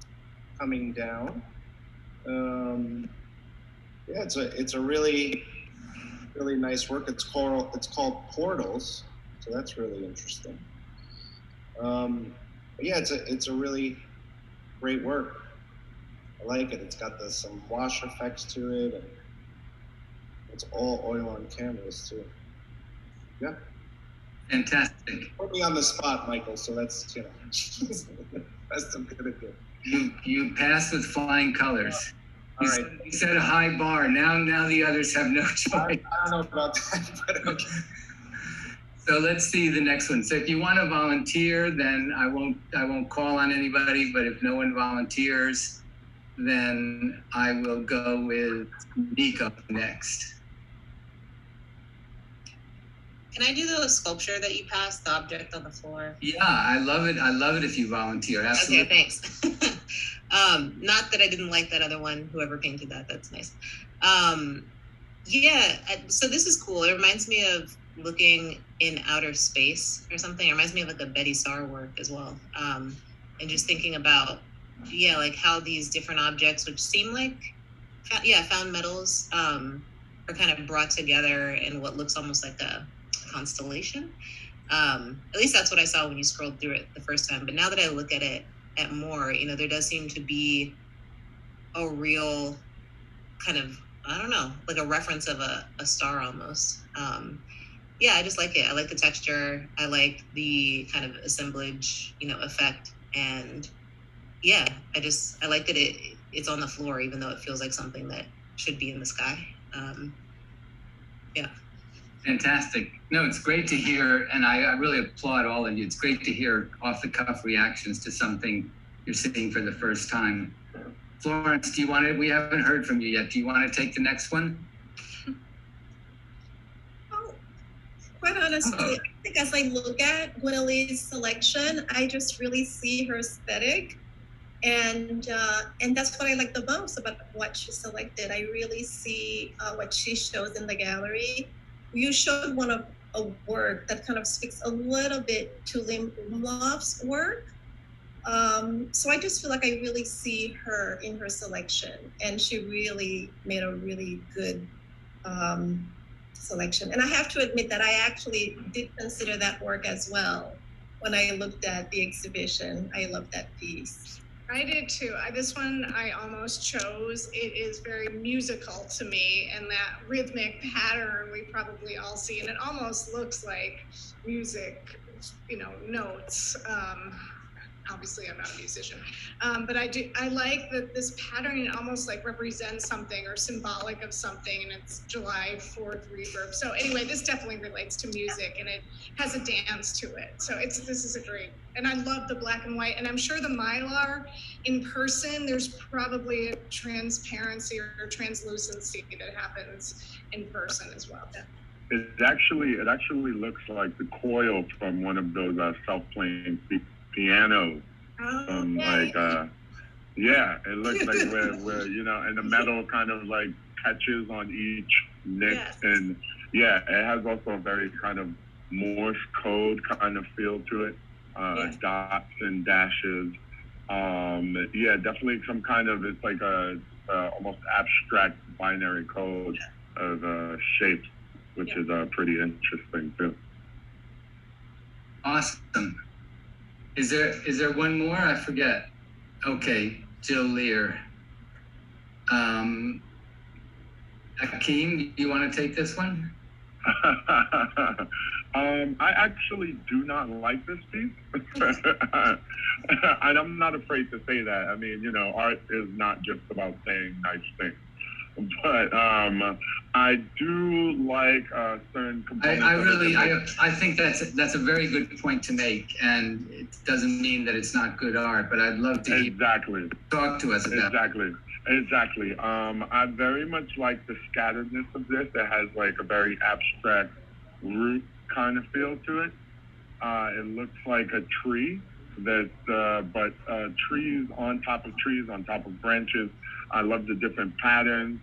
coming down. Yeah, it's a really nice work. It's called Portals, so that's really interesting. But yeah, it's a really great work. I like it. It's got some wash effects to it, and it's all oil on canvas too. Yeah. Fantastic. Put me on the spot, Michael. So that's that's some good of it. You passed with flying colors. All right. You set a high bar. Now the others have no choice. I don't know about that, but okay. So let's see the next one. So if you want to volunteer, then I won't call on anybody. But if no one volunteers, then I will go with Nico next. Can I do the sculpture that you passed, the object on the floor? Yeah, I love it. I love it if you volunteer. Absolutely. Okay, thanks. Not that I didn't like that other one, whoever painted that, that's nice. So this is cool. It reminds me of looking in outer space or something. It reminds me of like a Betty Saar work as well. And just thinking about, like how these different objects, which seem like, found metals, are kind of brought together in what looks almost like a constellation. At least that's what I saw when you scrolled through it the first time. But now that I look at it more, there does seem to be a real kind of, I don't know, like a reference of a star almost. I just like it. I like the texture. I like the kind of assemblage, effect. And I like that it's on the floor, even though it feels like something that should be in the sky. Fantastic. No, it's great to hear, and I really applaud all of you. It's great to hear off-the-cuff reactions to something you're seeing for the first time. Florence, we haven't heard from you yet. Do you want to take the next one? Quite honestly, I think as I look at Gwen Lee's selection, I just really see her aesthetic And that's what I like the most about what she selected. I really see what she shows in the gallery. You showed one of a work that kind of speaks a little bit to Lim Umlauf's work. So I just feel like I really see her in her selection, and she really made a really good selection. And I have to admit that I actually did consider that work as well when I looked at the exhibition. I love that piece. I did too. This one I almost chose. It is very musical to me, and that rhythmic pattern we probably all see, and it almost looks like music, notes. Obviously I'm not a musician, but I like that this pattern almost like represents something or symbolic of something, and it's July 4th reverb. So anyway, this definitely relates to music, and it has a dance to it. So this is a great, and I love the black and white, and I'm sure the Mylar in person, there's probably a transparency or translucency that happens in person as well. It actually looks like the coil from one of those self-playing pianos. It looks like where and the metal kind of like catches on each nick. Yes. And it has also a very kind of Morse code kind of feel to it. Dots and dashes. Definitely some kind of, it's like a almost abstract binary code of shapes, which is pretty interesting too. Awesome. Is there one more? I forget. Okay, Jill Lear. Akeem, do you want to take this one? I actually do not like this piece. And I'm not afraid to say that. I mean, art is not just about saying nice things. But I do like certain components. I think that's a very good point to make, and it doesn't mean that it's not good art. But I'd love to talk to us about Exactly. I very much like the scatteredness of this. It has like a very abstract root kind of feel to it. It looks like a tree but trees on top of trees on top of branches. I love the different patterns.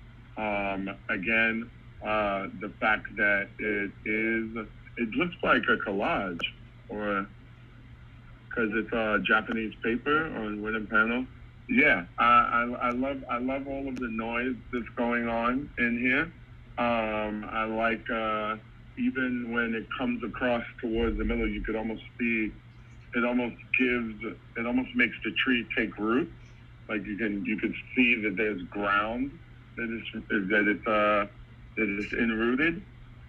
Again, the fact that it looks like a collage, or because it's Japanese paper on wooden panel. Yeah, I love all of the noise that's going on in here. I like even when it comes across towards the middle, you could almost see it almost makes the tree take root. Like you could see that there's ground that it's enrooted,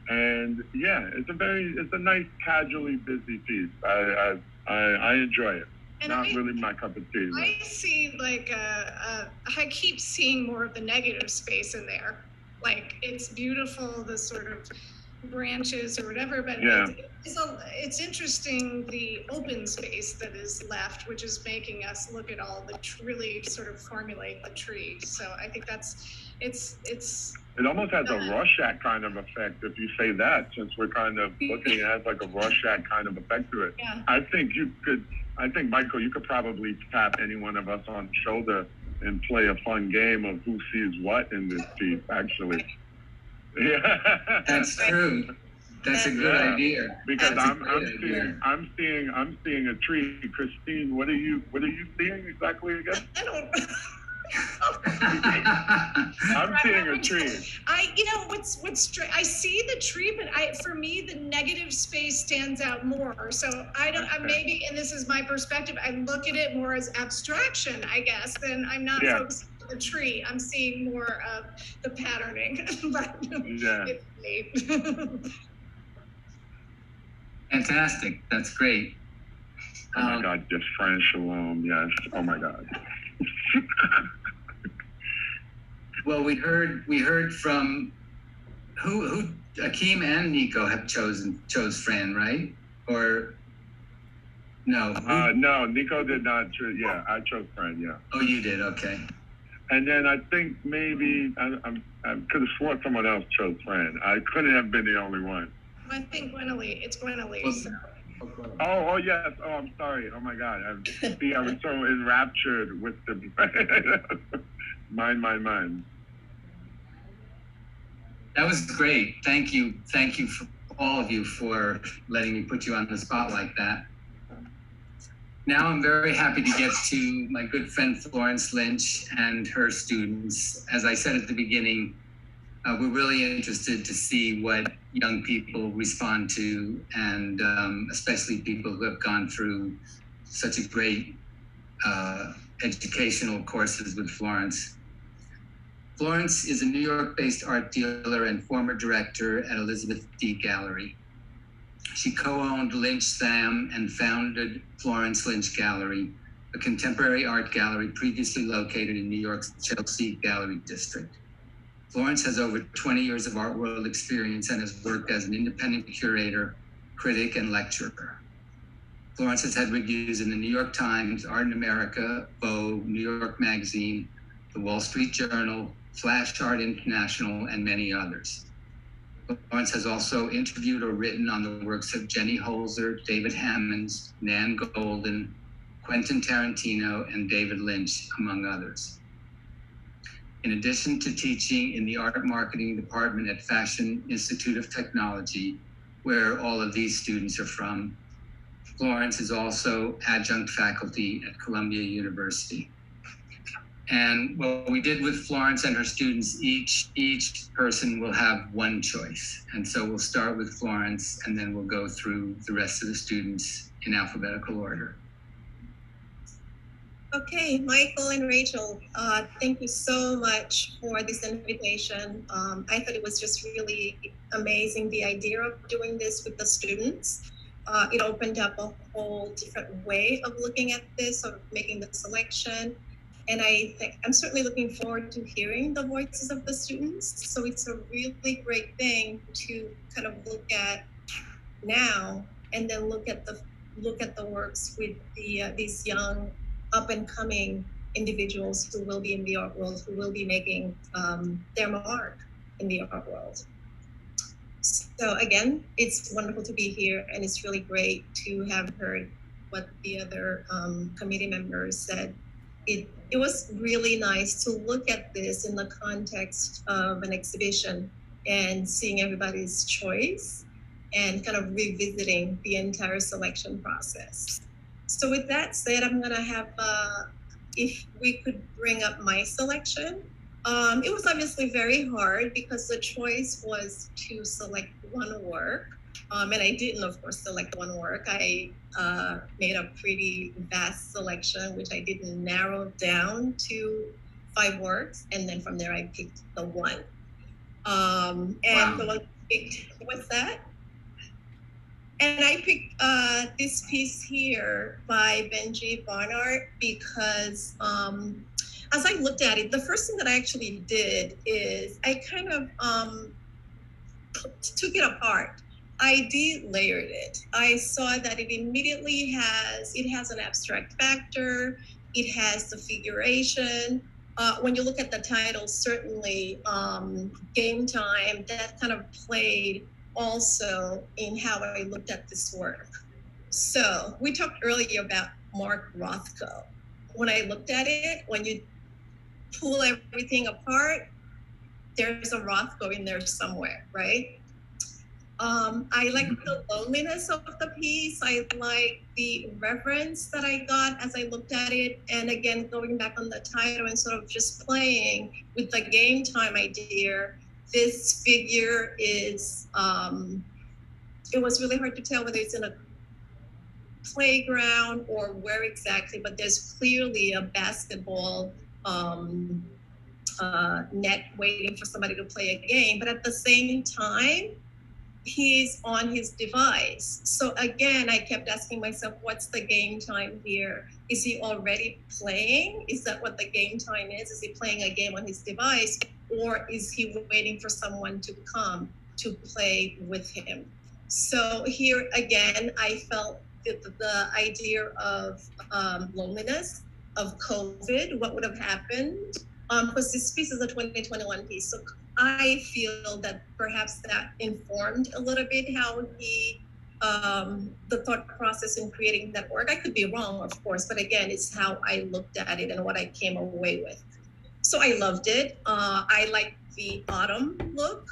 and it's a nice casually busy piece. I enjoy it. And not really my cup of tea. I see I keep seeing more of the negative space in there. Like it's beautiful, the sort of branches or whatever, but it's interesting the open space that is left, which is making us look at all the really sort of formulate the tree. So I think it almost has a Rorschach kind of effect if you say that, since we're kind of looking at like a Rorschach kind of effect to it. Yeah. I think Michael, you could probably tap any one of us on the shoulder and play a fun game of who sees what in this piece, actually. Yeah. That's true. That's a good idea. Because I'm seeing a tree. Christine, what are you seeing exactly again? I don't I'm seeing a tree. I see the tree, but for me the negative space stands out more. So maybe, and this is my perspective, I look at it more as abstraction, I guess, than I'm not focused on the tree. I'm seeing more of the patterning. But it's neat. Fantastic. That's great. Oh my God, just French Schlemm, yes. Oh my God. Well, we heard from who Akeem and Nico have chose Fran, right? Or no? No, Nico did not. I chose Fran. Yeah. Oh, you did. Okay. And then I think maybe I could have sworn someone else chose Fran. I couldn't have been the only one. I think it's Gwen Elise. Well, Oh, yes. Oh, I'm sorry. Oh my God. I was so enraptured with the mine. That was great. Thank you for all of you for letting me put you on the spot like that. Now I'm very happy to get to my good friend Florence Lynch and her students. As I said at the beginning, we're really interested to see what young people respond to, and especially people who have gone through such a great educational courses with Florence. Florence is a New York-based art dealer and former director at Elizabeth D. Gallery. She co-owned Lynch Sam and founded Florence Lynch Gallery, a contemporary art gallery previously located in New York's Chelsea Gallery District. Florence has over 20 years of art world experience and has worked as an independent curator, critic, and lecturer. Florence has had reviews in the New York Times, Art in America, Vogue, New York Magazine, the Wall Street Journal, Flash Art International, and many others. Florence has also interviewed or written on the works of Jenny Holzer, David Hammons, Nan Golden, Quentin Tarantino, and David Lynch, among others. In addition to teaching in the art marketing department at Fashion Institute of Technology, where all of these students are from, Florence is also adjunct faculty at Columbia University. And what we did with Florence and her students, each person will have one choice. And so we'll start with Florence, and then we'll go through the rest of the students in alphabetical order. Okay, Michael and Rachel, thank you so much for this invitation. I thought it was just really amazing, the idea of doing this with the students. It opened up a whole different way of looking at this, of making the selection. And I'm certainly looking forward to hearing the voices of the students. So it's a really great thing to kind of look at now, and then look at the works with these young up and coming individuals who will be in the art world, who will be making their mark in the art world. So again, it's wonderful to be here, and it's really great to have heard what the other committee members said. It was really nice to look at this in the context of an exhibition and seeing everybody's choice and kind of revisiting the entire selection process. So with that said, I'm gonna have, if we could bring up my selection. It was obviously very hard because the choice was to select one work. And I didn't, of course, select one work. I made a pretty vast selection, which I didn't narrow down to 5 works. And then from there, I picked the one. And the one I picked, what's that? And I picked this piece here by Benji Barnard because as I looked at it, the first thing that I actually did is I kind of took it apart. I de-layered it. I saw that it immediately has an abstract factor. It has the figuration. When you look at the title, certainly Game Time, that kind of played also in how I looked at this work. So we talked earlier about Mark Rothko. When I looked at it, when you pull everything apart, there's a Rothko in there somewhere, right? I like the loneliness of the piece. I like the reference that I got as I looked at it. And again, going back on the title and sort of just playing with the Game Time idea, this figure is, it was really hard to tell whether it's in a playground or where exactly, but there's clearly a basketball net waiting for somebody to play a game. But at the same time, he's on his device. So again, I kept asking myself, what's the game time here? Is he already playing? Is that what the game time is? Is he playing a game on his device? Or is he waiting for someone to come to play with him? So here again, I felt that the idea of loneliness, of COVID, what would have happened? Because this piece is a 2021 piece. So I feel that perhaps that informed a little bit how he the thought process in creating that work. I could be wrong, of course, but again, it's how I looked at it and what I came away with. So I loved it. I liked the autumn look,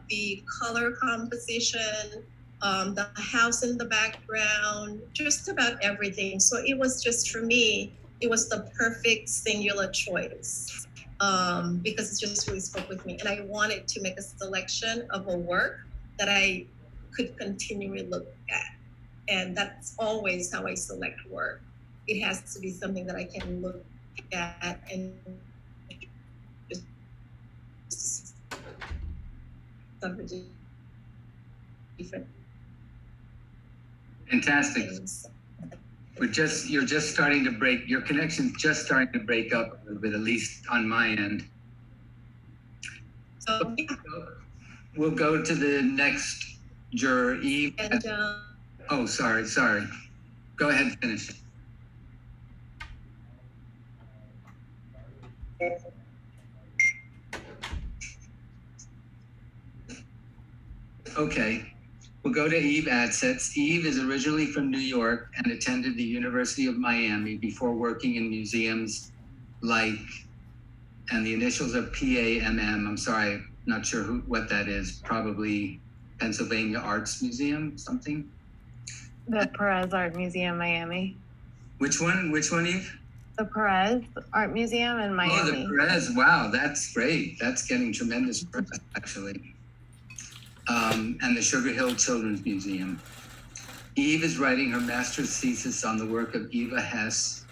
the color composition, the house in the background, just about everything. So it was just, for me, it was the perfect singular choice, because it just really spoke with me. And I wanted to make a selection of a work that I could continually look at. And that's always how I select work. It has to be something that I can look at and just something different. Fantastic. You're just starting to break, your connection's just starting to break up a little bit, at least on my end. So, yeah. We'll go to the next juror, Eve. And, oh, sorry. Go ahead, finish. Okay, we'll go to Eve Adsets. Eve is originally from New York and attended the University of Miami before working in museums like, and the initials are PAMM. I'm sorry, not sure what that is. Probably Pennsylvania Arts Museum, something. The Perez Art Museum, Miami. Which one, Eve? The Perez Art Museum in Miami. Oh, the Perez. Wow, that's great. That's getting tremendous press, actually. And the Sugar Hill Children's Museum. Eve is writing her master's thesis on the work of Eva Hesse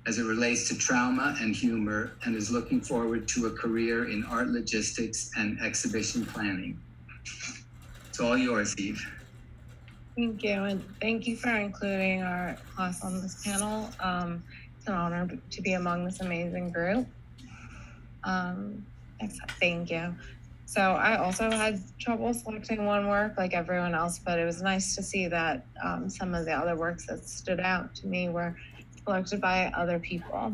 as it relates to trauma and humor, and is looking forward to a career in art logistics and exhibition planning. It's all yours, Eve. Thank you, and thank you for including our class on this panel. It's an honor to be among this amazing group. Thank you. So I also had trouble selecting one work like everyone else, but it was nice to see that some of the other works that stood out to me were selected by other people.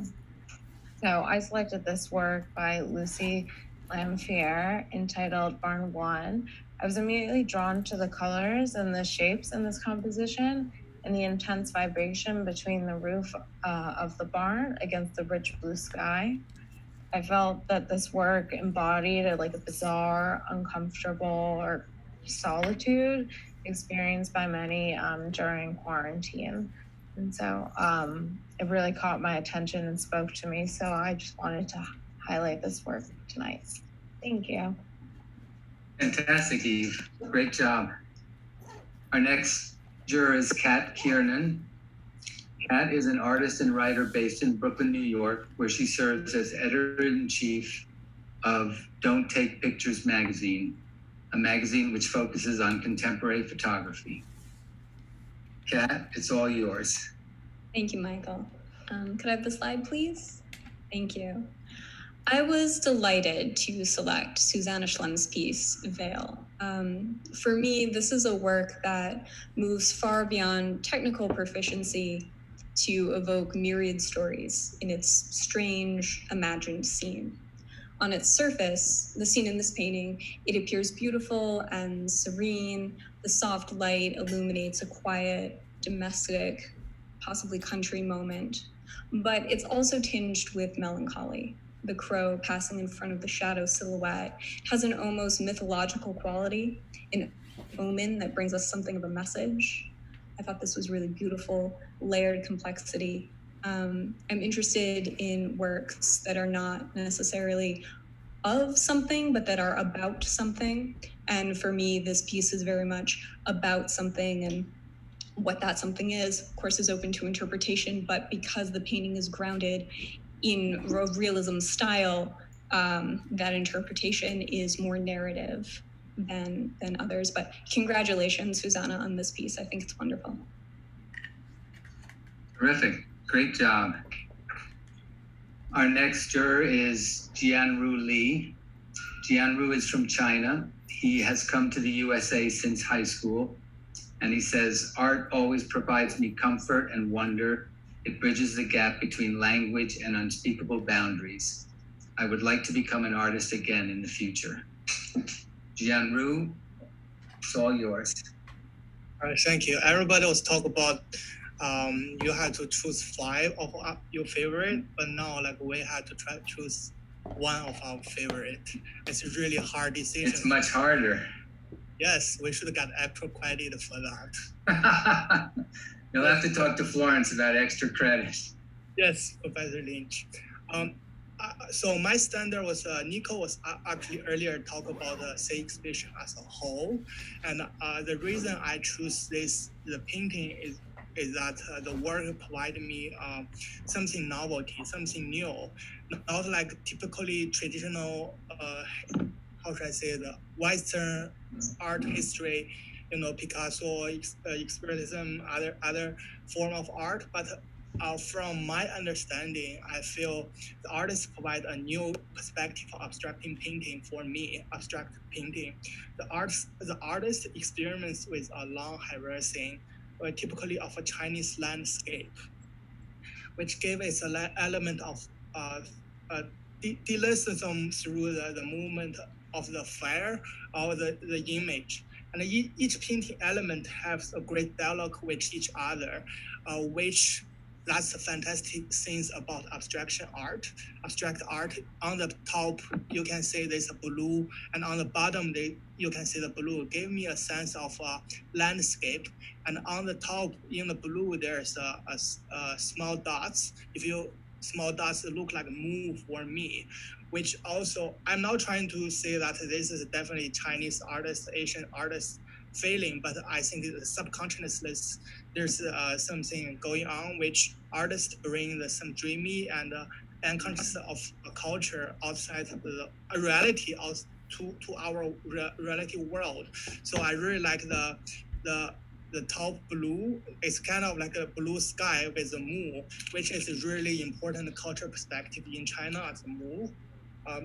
So I selected this work by Lucy Lamfier entitled Barn 1. I was immediately drawn to the colors and the shapes in this composition and the intense vibration between the roof of the barn against the rich blue sky. I felt that this work embodied a bizarre, uncomfortable, or solitude experienced by many during quarantine. And so it really caught my attention and spoke to me. So I just wanted to highlight this work tonight. Thank you. Fantastic, Eve. Great job. Our next juror is Kat Kiernan. Kat is an artist and writer based in Brooklyn, New York, where she serves as editor-in-chief of Don't Take Pictures magazine, a magazine which focuses on contemporary photography. Kat, it's all yours. Thank you, Michael. Could I have the slide, please? Thank you. I was delighted to select Susanna Schlemm's piece, Veil. For me, this is a work that moves far beyond technical proficiency to evoke myriad stories in its strange, imagined scene. On its surface, the scene in this painting, it appears beautiful and serene. The soft light illuminates a quiet, domestic, possibly country moment, but it's also tinged with melancholy. The crow passing in front of the shadow silhouette has an almost mythological quality, an omen that brings us something of a message. I thought this was really beautiful, layered complexity. I'm interested in works that are not necessarily of something, but that are about something. And for me, this piece is very much about something, and what that something is, of course, is open to interpretation, but because the painting is grounded in realism style, that interpretation is more narrative than others. But congratulations, Susanna, on this piece. I think it's wonderful. Terrific. Great job. Our next juror is Jian Roo Lee. Jian Roo is from China. He has come to the USA since high school, and he says, "Art always provides me comfort and wonder. It bridges the gap between language and unspeakable boundaries. I would like to become an artist again in the future." Jian Roo, it's all yours. All right, thank you. Everybody was talking about you had to choose 5 of your favorite, but now like we had to try to choose 1 of our favorite. It's a really hard decision. It's much harder. Yes, we should have got extra credit for that. You'll have to talk to Florence about extra credit. Yes, Professor Lynch. So my standard was Nico was actually earlier talk about the say exhibition as a whole, and the reason I choose the painting is that the work provided me something novelty, something new, not like typically traditional. How should I say, the Western art history, Picasso, Expressionism, other form of art, but. From my understanding, I feel the artists provide a new perspective of abstracting painting for me, abstract painting. The artist experiments with a long harassing, typically of a Chinese landscape, which gave us an element of delism through the movement of the fire or the image. And each painting element has a great dialogue with each other, which that's the fantastic things about abstract art. On the top, you can say there's a blue, and on the bottom, you can see the blue. It gave me a sense of landscape. And on the top, in the blue, there's a small dots. Small dots look like moon for me, which also, I'm not trying to say that this is definitely Chinese artist, Asian artist feeling, but I think subconsciously there's something going on which artists bring some dreamy and unconscious of a culture outside of the reality to our reality world. So I really like the top blue. It's kind of like a blue sky with a moon, which is a really important cultural perspective in China as a moon,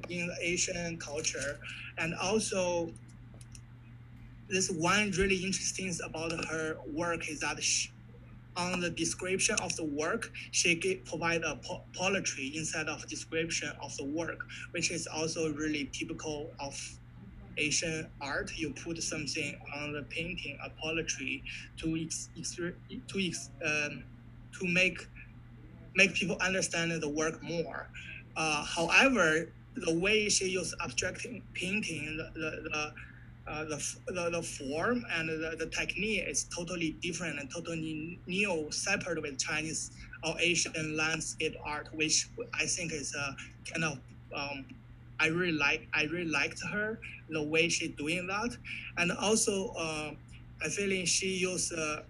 in the Asian culture. And also, this one really interesting thing about her work is that on the description of the work, she provide a poetry instead of description of the work, which is also really typical of Asian art. You put something on the painting, a poetry, to make people understand the work more. However, the way she used abstract painting, the form and the technique is totally different and totally new, separate with Chinese or Asian landscape art, which I think is kind of I really liked her, the way she's doing that. And also I feel she used the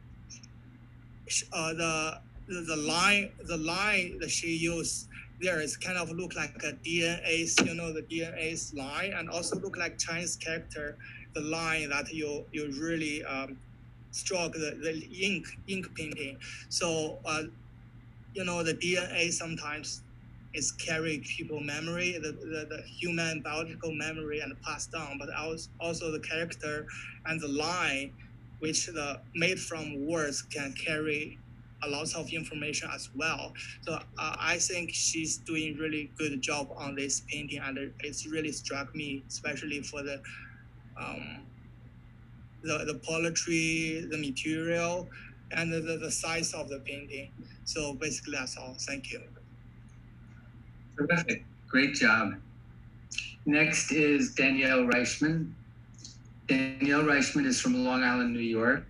line that she used there is kind of look like a DNA, the DNA's line, and also look like Chinese character, the line that you really stroke the ink painting. So the DNA sometimes is carry people memory, the human biological memory and passed down, but also the character and the line, which the made from words can carry a lot of information as well. So I think she's doing really good job on this painting, and it's really struck me, especially for the poetry, the material, and the size of the painting. So basically that's all. Thank you. Terrific. Great job. Next is Danielle Reichman. Danielle Reichman is from Long Island, New York.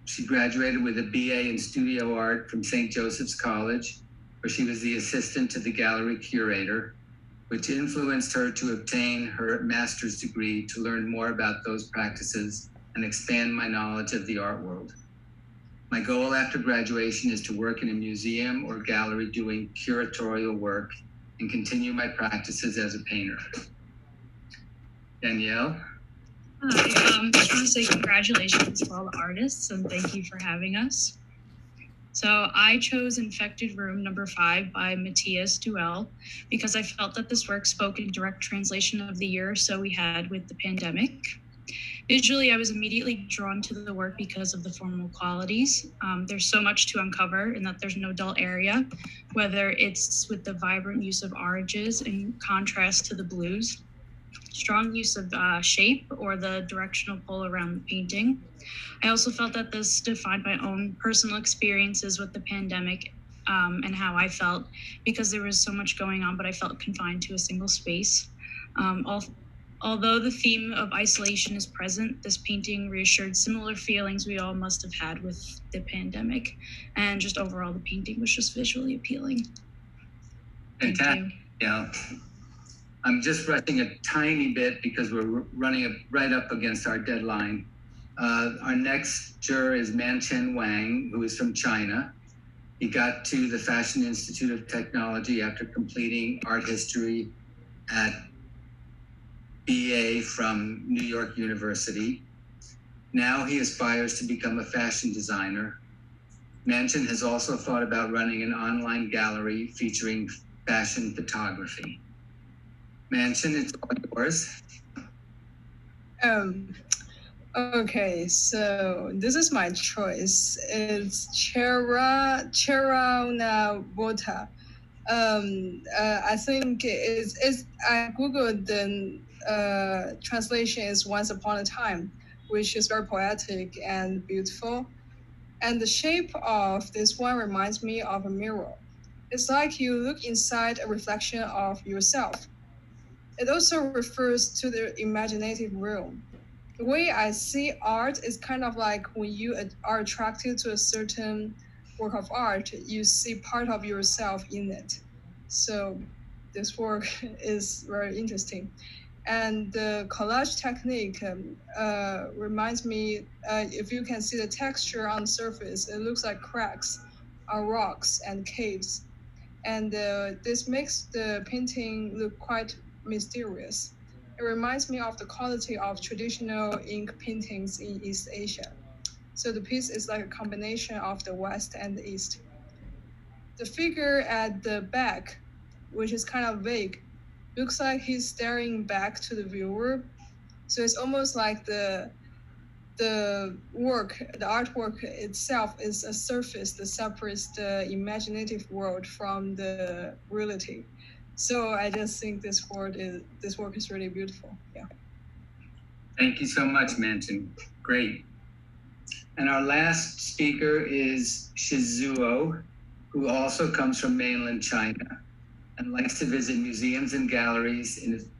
She graduated with a BA in studio art from St. Joseph's College, where she was the assistant to the gallery curator, which influenced her to obtain her master's degree to learn more about those practices and expand my knowledge of the art world. My goal after graduation is to work in a museum or gallery doing curatorial work and continue my practices as a painter. Danielle? Hi, just want to say congratulations to all the artists and thank you for having us. So I chose Infected Room number 5 by Matthias Duell because I felt that this work spoke in direct translation of the year or so we had with the pandemic. Visually, I was immediately drawn to the work because of the formal qualities. There's so much to uncover in that there's no dull area, whether it's with the vibrant use of oranges in contrast to the blues. strong use of shape or the directional pull around the painting. I also felt that this defined my own personal experiences with the pandemic and how I felt, because there was so much going on, but I felt confined to a single space. Although the theme of isolation is present, this painting reassured similar feelings we all must have had with the pandemic. And just overall, the painting was just visually appealing. Thank you. Yeah. I'm just rushing a tiny bit because we're running right up against our deadline. Our next juror is Manchen Wang, who is from China. He got to the Fashion Institute of Technology after completing art history at BA from New York University. Now he aspires to become a fashion designer. Manchen has also thought about running an online gallery featuring fashion photography. Manchen, it's all yours. Okay, so this is my choice. It's Chera Vota. I think it's I googled the translation is Once Upon a Time, which is very poetic and beautiful. And the shape of this one reminds me of a mirror. It's like you look inside a reflection of yourself. It also refers to the imaginative realm. The way I see art is kind of like when you are attracted to a certain work of art, you see part of yourself in it. So this work is very interesting. And the collage technique reminds me, if you can see the texture on the surface, it looks like cracks on rocks and caves. And this makes the painting look quite mysterious. It reminds me of the quality of traditional ink paintings in East Asia. So the piece is like a combination of the West and the East. The figure at the back, which is kind of vague, looks like he's staring back to the viewer. So it's almost like the artwork itself is a surface that separates the imaginative world from the reality. So I just think this work is really beautiful. Yeah. Thank you so much, Manchen. Great. And our last speaker is Shizuo, who also comes from mainland China and likes to visit museums and galleries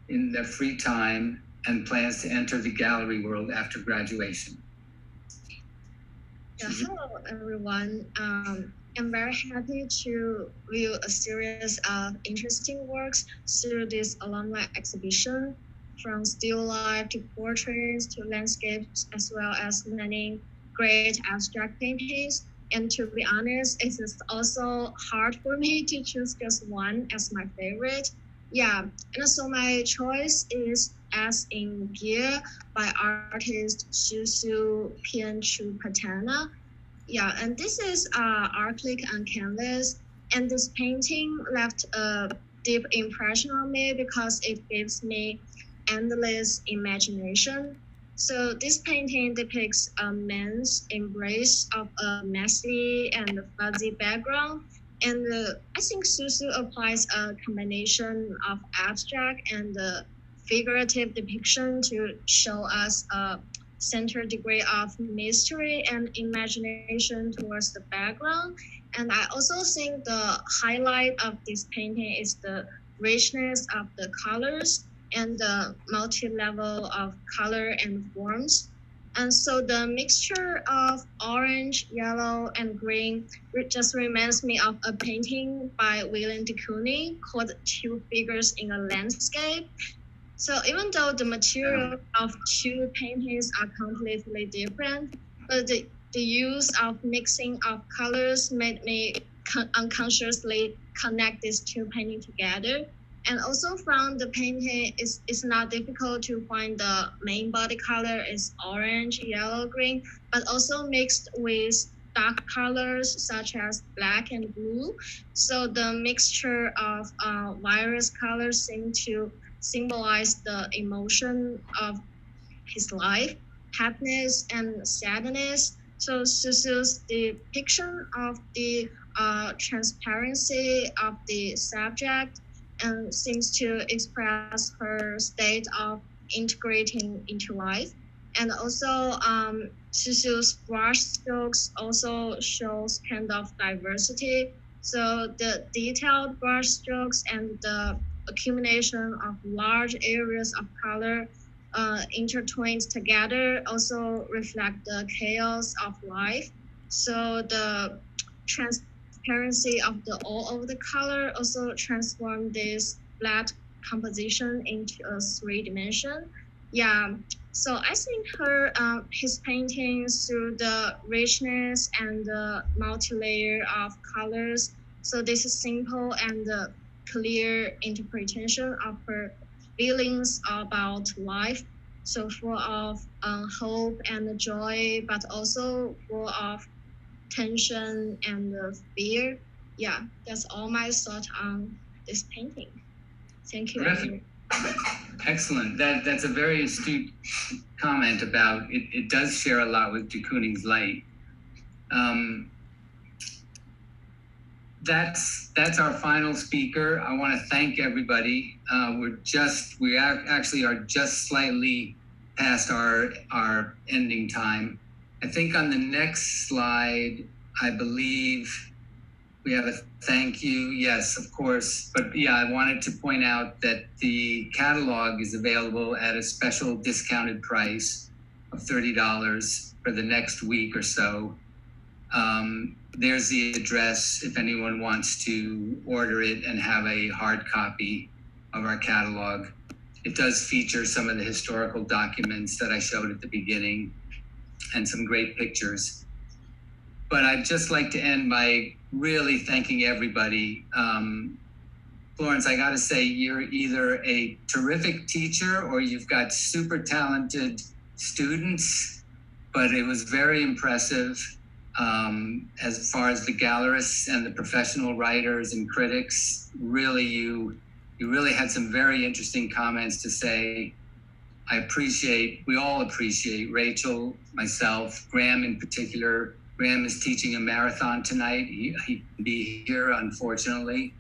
in their free time and plans to enter the gallery world after graduation. Yeah, hello, everyone. I'm very happy to view a series of interesting works through this alumni exhibition, from still life to portraits to landscapes, as well as many great abstract paintings. And to be honest, it is also hard for me to choose just one as my favorite. Yeah, and so my choice is As in Gear by artist Susu Pianchu Patana. Yeah, and this is acrylic on canvas, and this painting left a deep impression on me because it gives me endless imagination. So this painting depicts a man's embrace of a messy and fuzzy background, and I think Susu applies a combination of abstract and figurative depiction to show us a center degree of mystery and imagination towards the background. And I also think the highlight of this painting is the richness of the colors and the multi-level of color and forms. And so the mixture of orange, yellow, and green just reminds me of a painting by William de Kooning called Two Figures in a Landscape. So even though the material of two paintings are completely different, but the use of mixing of colors made me unconsciously connect these two paintings together. And also from the painting, it's not difficult to find the main body color is orange, yellow, green, but also mixed with dark colors such as black and blue. So the mixture of various colors seem to symbolize the emotion of his life, happiness and sadness. So Susu's depiction of the transparency of the subject and seems to express her state of integrating into life. And also, Susu's brush strokes also shows kind of diversity. So the detailed brush strokes and the accumulation of large areas of color intertwined together also reflect the chaos of life. So the transparency of the all of the color also transform this flat composition into a 3-dimension. Yeah, so I think his paintings through the richness and the multi-layer of colors. So this is simple and clear interpretation of her feelings about life, so full of hope and joy, but also full of tension and fear. Yeah, that's all my thought on this painting. Thank you. Terrific. Excellent. That's a very astute comment about it. It does share a lot with de Kooning's light. That's our final speaker. I want to thank everybody. We actually are just slightly past our ending time. I think on the next slide, I believe we have a thank you. Yes, of course. But yeah, I wanted to point out that the catalog is available at a special discounted price of $30 for the next week or so. There's the address if anyone wants to order it and have a hard copy of our catalog. It does feature some of the historical documents that I showed at the beginning and some great pictures. But I'd just like to end by really thanking everybody. Florence, I gotta say, you're either a terrific teacher or you've got super talented students, but it was very impressive. As far as the gallerists and the professional writers and critics, really, you really had some very interesting comments to say. We all appreciate Rachel, myself, Graham in particular. Graham is teaching a marathon tonight. He can be here, unfortunately.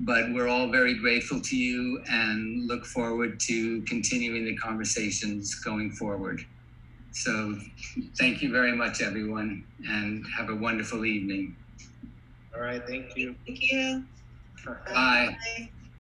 But we're all very grateful to you and look forward to continuing the conversations going forward. So thank you very much, everyone, and have a wonderful evening. All right, thank you. Thank you. Bye. Bye.